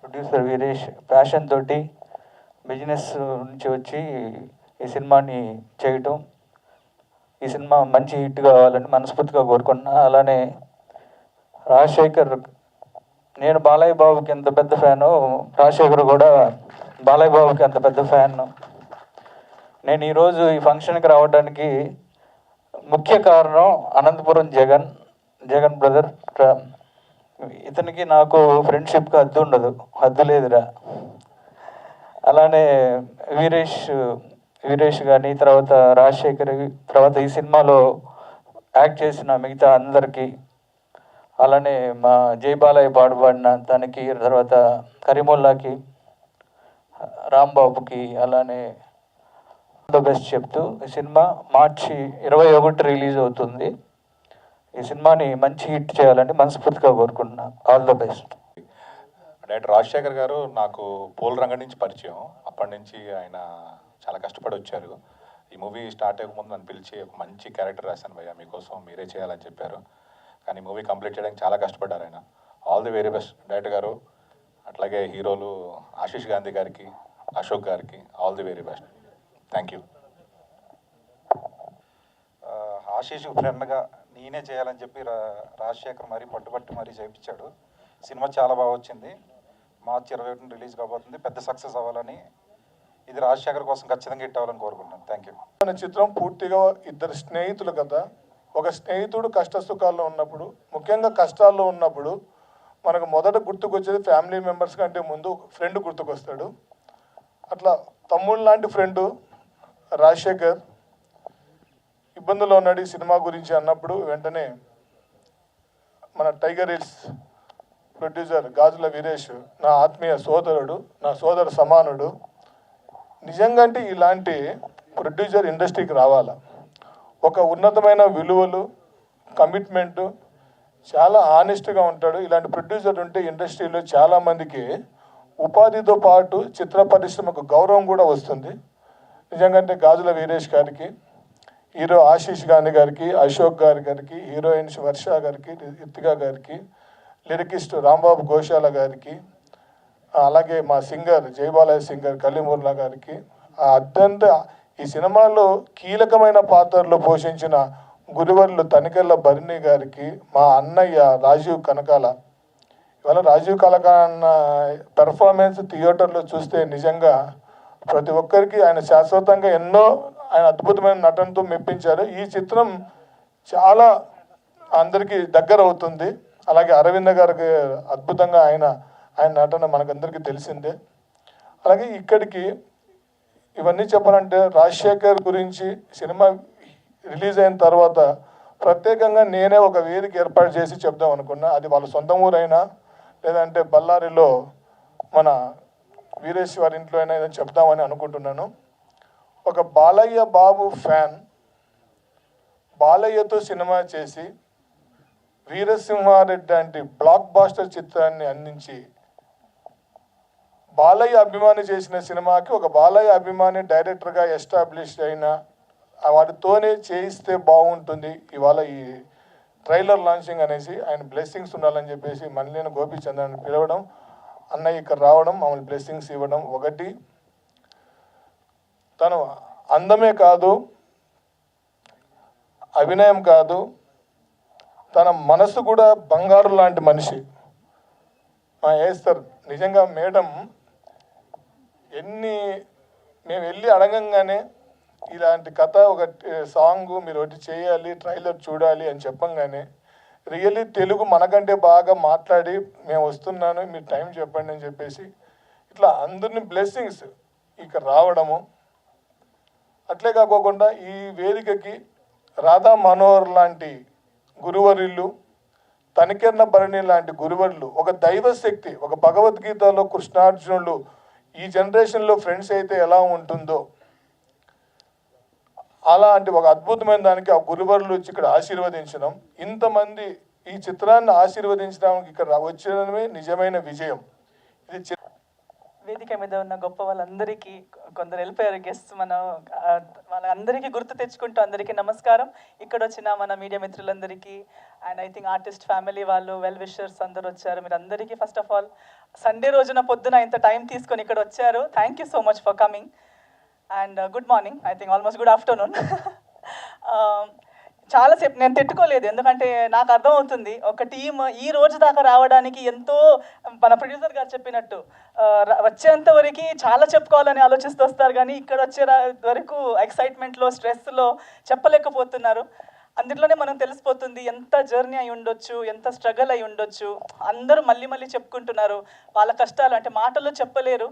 ప్రొడ్యూసర్ వీరేష్ ప్యాషన్ తోటి బిజినెస్ నుంచి వచ్చి ఈ సినిమాని చేయటం, ఈ సినిమా మంచి హిట్ కావాలని మనస్ఫూర్తిగా కోరుకుంటున్నా. అలానే రాజశేఖర్, నేను బాలయ్య బాబుకి ఎంత పెద్ద ఫ్యాను, రాజశేఖర్ కూడా బాలయ్య బాబుకి అంత పెద్ద ఫ్యాన్. నేను ఈరోజు ఈ ఫంక్షన్కి రావడానికి ముఖ్య కారణం అనంతపురం జగన్ బ్రదర్. ఇతనికి నాకు ఫ్రెండ్షిప్కి హద్దు ఉండదు, హద్దు లేదురా. అలానే వీరేష్ కానీ, తర్వాత రాజశేఖర్, తర్వాత ఈ సినిమాలో యాక్ట్ చేసిన మిగతా అందరికీ, అలానే మా జై బాలయ్య పాడుబడిన తనకి, తర్వాత కరీముల్లాకి, రాంబాబుకి, అలానే ఆల్ ద బెస్ట్ చెప్తూ ఈ సినిమా మార్చి 21 రిలీజ్ అవుతుంది. ఈ సినిమాని మంచి హిట్ చేయాలని మనస్ఫూర్తిగా కోరుకుంటున్నా. All the best. Director Rajasekhar గారు నాకు పూల రంగం నుంచి పరిచయం. అప్పటి నుంచి ఆయన చాలా కష్టపడి వచ్చారు. ఈ మూవీ స్టార్ట్ అయ్యే ముందు నన్ను పిలిచి ఒక మంచి క్యారెక్టర్ రాశాను భయ్యా, మీకోసం మీరే చేయాలని చెప్పారు. కానీ మూవీ కంప్లీట్ చేయడానికి చాలా కష్టపడ్డారు ఆయన. All the very best director గారు. అట్లాగే హీరోలు ఆశీష్ గాంధీ గారికి, అశోక్ గారికి all the very best. Thank you. Ashish ఫ్రెండ్గా నేనే చేయాలని చెప్పి రాజశేఖర్ మరీ పట్టుబట్టి మరీ చేయించాడు. సినిమా చాలా బాగా వచ్చింది. మార్చి 21 రిలీజ్ కాబోతుంది. పెద్ద సక్సెస్ అవ్వాలని, ఇది రాజశేఖర్ కోసం ఖచ్చితంగా హిట్ అవ్వాలని కోరుకుంటున్నాను. Thank you. మన చిత్రం పూర్తిగా ఇద్దరు స్నేహితులు కదా. ఒక స్నేహితుడు కష్ట సుఖాల్లో ఉన్నప్పుడు, ముఖ్యంగా కష్టాల్లో ఉన్నప్పుడు మనకు మొదట గుర్తుకొచ్చేది ఫ్యామిలీ మెంబర్స్ కంటే ముందు ఫ్రెండ్ గుర్తుకొస్తాడు. అట్లా తమ్ముడు లాంటి ఫ్రెండు రాజశేఖర్ ఇబ్బందుల్లో ఉన్నాడు. ఈ సినిమా గురించి అన్నప్పుడు వెంటనే మన టైగర్ హిల్స్ ప్రొడ్యూసర్ గాజుల వీరేష్ నా ఆత్మీయ సోదరుడు, నా సోదర సమానుడు. నిజంగా అంటే ఇలాంటి ప్రొడ్యూసర్ ఇండస్ట్రీకి రావాలా. ఒక ఉన్నతమైన విలువలు, కమిట్మెంటు, చాలా ఆనెస్ట్గా ఉంటాడు. ఇలాంటి ప్రొడ్యూసర్ ఉంటే ఇండస్ట్రీలో చాలామందికి ఉపాధితో పాటు చిత్ర పరిశ్రమకు గౌరవం కూడా వస్తుంది. నిజంగా అంటే గాజుల వీరేష్ గారికి, హీరో ఆశీష్ గాంధీ గారికి, అశోక్ గారికి, హీరోయిన్స్ వర్ష గారికి, రితికా గారికి, లిరికిస్ట్ రాంబాబు ఘోషాల గారికి, అలాగే మా సింగర్ జయబాలయ్య సింగర్ కలీముల్లా గారికి, అత్యంత ఈ సినిమాలో కీలకమైన పాత్రలు పోషించిన గురువర్లు తనికెళ్ళ భరణి గారికి, మా అన్నయ్య రాజీవ్ కనకాల. ఇవాళ రాజీవ్ కనకాల పెర్ఫార్మెన్స్ థియేటర్లో చూస్తే నిజంగా ప్రతి ఒక్కరికి ఆయన శాశ్వతంగా ఎన్నో ఆయన అద్భుతమైన నటనతో మెప్పించారు. ఈ చిత్రం చాలా అందరికీ దగ్గర అవుతుంది. అలాగే అరవింద గారికి అద్భుతంగా ఆయన నటన మనకందరికీ తెలిసిందే. అలాగే ఇక్కడికి ఇవన్నీ చెప్పాలంటే రాజశేఖర్ గురించి సినిమా రిలీజ్ అయిన తర్వాత ప్రత్యేకంగా నేనే ఒక వేదిక ఏర్పాటు చేసి చెప్దాం అనుకున్నా. అది వాళ్ళ సొంత ఊరైనా లేదంటే బళ్ళారిలో మన వీరేష్ వారి ఇంట్లో అయినా ఏదైనా చెప్దామని అనుకుంటున్నాను. ఒక బాలయ్య బాబు ఫ్యాన్ బాలయ్యతో సినిమా చేసి వీరసింహారెడ్డి లాంటి బ్లాక్ బాస్టర్ చిత్రాన్ని అందించి బాలయ్య అభిమాని చేసిన సినిమాకి ఒక బాలయ్య అభిమాని డైరెక్టర్గా ఎస్టాబ్లిష్ అయిన వాటితోనే చేయిస్తే బాగుంటుంది. ఇవాళ ఈ ట్రైలర్ లాంచింగ్ అనేసి ఆయన బ్లెస్సింగ్స్ ఉండాలని చెప్పేసి మల్లేని గోపీచంద్రని పిలవడం, అన్నయ్య ఇక్కడ రావడం, మమ్మల్ని బ్లెస్సింగ్స్ ఇవ్వడం. ఒకటి, తను అందమే కాదు, అభినయం కాదు, తన మనసు కూడా బంగారు లాంటి మనిషి. సార్ నిజంగా మేడం మేము వెళ్ళి అడగంగానే ఇలాంటి కథ ఒక సాంగ్ మీరు ఒకటి చేయాలి, ట్రైలర్ చూడాలి అని చెప్పంగానే రియల్లీ తెలుగు మనకంటే బాగా మాట్లాడి మేము వస్తున్నాను, మీరు టైం చెప్పండి అని చెప్పేసి ఇట్లా అందరినీ బ్లెస్సింగ్స్ ఇక్కడ రావడము. అట్లే కాకోకుండా ఈ వేదికకి రాధా మనోహర్ లాంటి గురువర్యులు, తనికెర్ణ భరణి లాంటి గురువర్యులు, ఒక దైవశక్తి, ఒక భగవద్గీతలో కృష్ణార్జునులు ఈ జనరేషన్లో ఫ్రెండ్స్ అయితే ఎలా ఉంటుందో అలాంటి ఒక అద్భుతమైన దానికి ఆ గురువర్యులు వచ్చి ఇక్కడ ఆశీర్వదించడం, ఇంతమంది ఈ చిత్రాన్ని ఆశీర్వదించడానికి ఇక్కడ వచ్చడమే నిజమైన విజయం. ఇది వేదిక మీద ఉన్న గొప్ప వాళ్ళందరికీ, కొందరు వెళ్ళిపోయారు గెస్ట్, మనం వాళ్ళందరికీ గుర్తు తెచ్చుకుంటూ అందరికీ నమస్కారం. ఇక్కడ వచ్చిన మన మీడియా మిత్రులందరికీ and I think artist family వాళ్ళు, వెల్ విషర్స్ అందరూ వచ్చారు. మీరు అందరికీ ఫస్ట్ ఆఫ్ ఆల్ సండే రోజున పొద్దున ఇంత టైం తీసుకొని ఇక్కడ వచ్చారు. Thank you so much for coming and good morning, I think almost good afternoon. చాలాసేపు నేను తిట్టుకోలేదు, ఎందుకంటే నాకు అర్థమవుతుంది ఒక టీం ఈ రోజు దాకా రావడానికి ఎంతో, మన ప్రొడ్యూసర్ గారు చెప్పినట్టు వచ్చేంత వరకు చాలా చెప్పుకోవాలని ఆలోచిస్తూ వస్తారు, కానీ ఇక్కడ వచ్చే వరకు ఎక్సైట్మెంట్లో, స్ట్రెస్లో చెప్పలేకపోతున్నారు. అందులోనే మనం తెలిసిపోతుంది ఎంత జర్నీ అయి ఉండొచ్చు, ఎంత స్ట్రగల్ అయి ఉండొచ్చు. అందరూ మళ్ళీ మళ్ళీ చెప్పుకుంటున్నారు వాళ్ళ కష్టాలు, అంటే మాటల్లో చెప్పలేరు,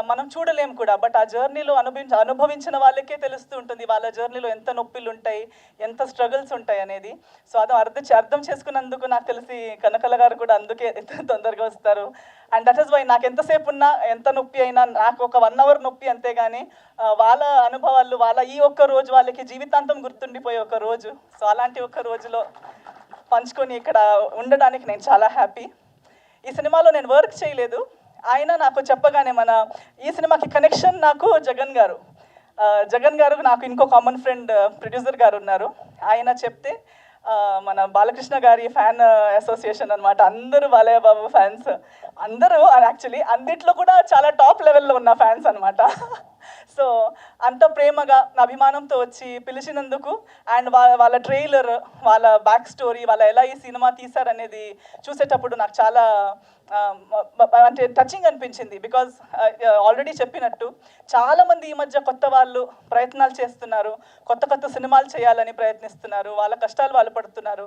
మనం చూడలేము కూడా. బట్ ఆ జర్నీలో అనుభవించిన వాళ్ళకే తెలుస్తూ ఉంటుంది వాళ్ళ జర్నీలో ఎంత నొప్పిలు ఉంటాయి, ఎంత స్ట్రగుల్స్ ఉంటాయి అనేది. సో అది అర్థం చేసుకున్నందుకు నాకు తెలిసి కనకల గారు కూడా అందుకే తొందరగా వస్తారు. అండ్ దట్ ఈస్ వై నాకు ఎంతసేపు ఉన్నా, ఎంత నొప్పి అయినా, నాకు ఒక 1 hour నొప్పి అంతేగాని వాళ్ళ అనుభవాలు, వాళ్ళ ఈ ఒక్క రోజు వాళ్ళకి జీవితాంతం గుర్తుండిపోయే ఒక రోజు. సో అలాంటి ఒక రోజులో పంచుకొని ఇక్కడ ఉండడానికి నేను చాలా హ్యాపీ. ఈ సినిమాలో నేను వర్క్ చేయలేదు, ఆయన నాకు చెప్పగానే ఈ సినిమాకి కనెక్షన్ నాకు జగన్ గారు నాకు ఇంకో కామన్ ఫ్రెండ్ ప్రొడ్యూసర్ గారు ఉన్నారు. ఆయన చెప్తే మన బాలకృష్ణ గారి ఫ్యాన్ అసోసియేషన్ అనమాట, అందరూ బాలయ్య బాబు ఫ్యాన్స్, అందరూ యాక్చువల్లీ అన్నిట్లో కూడా చాలా టాప్ లెవెల్లో ఉన్న ఫ్యాన్స్ అనమాట. సో అంత ప్రేమగా అభిమానంతో వచ్చి పిలిచినందుకు అండ్ వాళ్ళ ట్రైలర్, వాళ్ళ బ్యాక్ స్టోరీ, వాళ్ళు ఎలా ఈ సినిమా తీశారనేది చూసేటప్పుడు నాకు చాలా అంటే టచింగ్ అనిపించింది. బికాజ్ ఆల్రెడీ చెప్పినట్టు చాలామంది ఈ మధ్య కొత్త వాళ్ళు ప్రయత్నాలు చేస్తున్నారు, కొత్త సినిమాలు చేయాలని ప్రయత్నిస్తున్నారు, వాళ్ళ కష్టాలు వాళ్ళు పడుతున్నారు.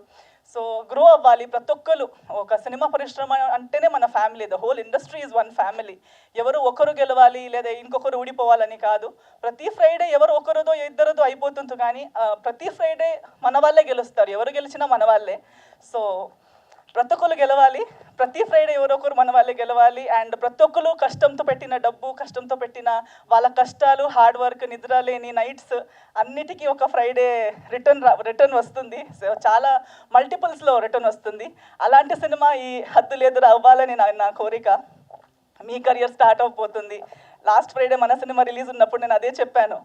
సో గ్రో అవ్వాలి ప్రతి ఒక్కరు. ఒక సినిమా పరిశ్రమ అంటేనే మన family, the whole industry is one family. ఎవరు ఒకరు గెలవాలి లేదా ఇంకొకరు ఊడిపోవాలని కాదు. ప్రతి ఫ్రైడే ఎవరు ఒకరిదో ఇద్దరిదో అయిపోతుంది, కానీ ప్రతి ఫ్రైడే మన వాళ్ళే గెలుస్తారు, ఎవరు గెలిచినా మన వాళ్ళే. సో ప్రతి ఒక్కరు గెలవాలి, ప్రతి ఫ్రైడే ఎవరొకరు మన వాళ్ళే గెలవాలి. అండ్ ప్రతి ఒక్కరు కష్టంతో పెట్టిన డబ్బు, కష్టంతో పెట్టిన వాళ్ళ కష్టాలు, హార్డ్ వర్క్, నిద్ర లేని నైట్స్ అన్నిటికీ ఒక ఫ్రైడే రిటర్న్ వస్తుంది. సో చాలా మల్టిపుల్స్లో రిటర్న్ వస్తుంది. అలాంటి సినిమా ఈ హద్దు లేదు అవ్వాలని నా కోరిక. మీ కెరియర్ స్టార్ట్ అయిపోతుంది. లాస్ట్ ఫ్రైడే మన సినిమా రిలీజ్ ఉన్నప్పుడు నేను అదే చెప్పాను,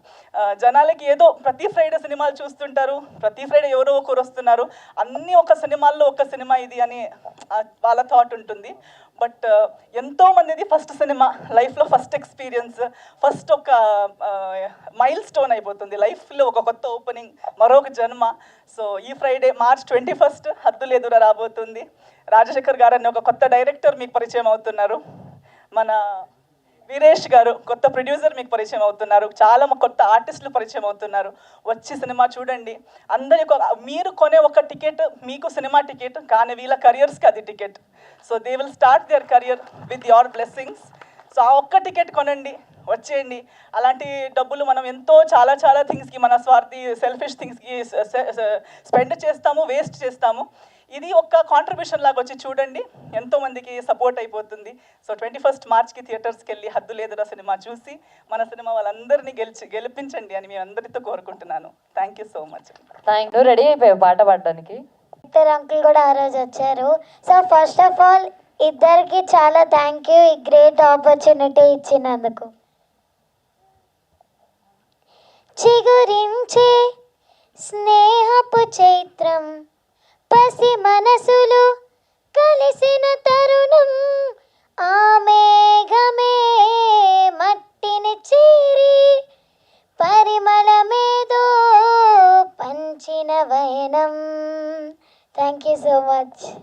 జనాలకి ఏదో ప్రతి ఫ్రైడే సినిమాలు చూస్తుంటారు, ప్రతి ఫ్రైడే ఎవరో ఒకరు వస్తున్నారు, అన్నీ ఒక సినిమాల్లో ఒక సినిమా ఇది అని వాళ్ళ థాట్ ఉంటుంది. బట్ ఎంతోమందిది ఫస్ట్ సినిమా, లైఫ్లో ఫస్ట్ ఎక్స్పీరియన్స్, ఫస్ట్ ఒక మైల్ స్టోన్ అయిపోతుంది లైఫ్లో, ఒక కొత్త ఓపెనింగ్, మరొక జన్మ. సో ఈ ఫ్రైడే March 21 హద్దు లేదురా రాబోతుంది. రాజశేఖర్ గారు అనే ఒక కొత్త డైరెక్టర్ మీకు పరిచయం అవుతున్నారు. మన వీరేష్ గారు కొత్త ప్రొడ్యూసర్ మీకు పరిచయం అవుతున్నారు, చాలా కొత్త ఆర్టిస్టులు పరిచయం అవుతున్నారు. వచ్చి సినిమా చూడండి. అందరి మీరు కొనే ఒక టికెట్ మీకు సినిమా టికెట్, కానీ వీళ్ళ కెరియర్స్కి అది ticket. So they will start their career with your blessings. So ఆ ఒక్క టికెట్ కొనండి, వచ్చేయండి. అలాంటి డబ్బులు మనం ఎంతో చాలా చాలా థింగ్స్కి, మన స్వార్థి సెల్ఫిష్ థింగ్స్కి స్పెండ్ చేస్తాము, వేస్ట్ చేస్తాము. ఇది ఒక కాంట్రిబ్యూషన్ లాగా వచ్చి చూడండి, ఎంతోమందికి సపోర్ట్ అయిపోతుంది. సో 21 మార్చ్కి థియేటర్స్కి వెళ్ళి హద్దు లేదురా సినిమా చూసి మన సినిమా వాళ్ళందరినీ గెలిపించండి అని మేము అందరితో కోరుకుంటున్నాను. Thank you so much. నువ్వు రెడీ అయిపోయావు పాట పాడడానికి? ఇద్దరు అంకుల్ కూడా ఆ రోజు వచ్చారు. సో ఫస్ట్ ఆఫ్ ఆల్ ఇద్దరికి చాలా థ్యాంక్ యూ ఈ గ్రేట్ ఆపర్చునిటీ ఇచ్చినందుకు. చిగురించే స్నేహపు చైత్రం, పసి మనసులు కలిసిన తరుణం, ఆ మేఘమే మట్టిని చేరి పరిమళమేదో పంచిన వైనం. Thank you so much.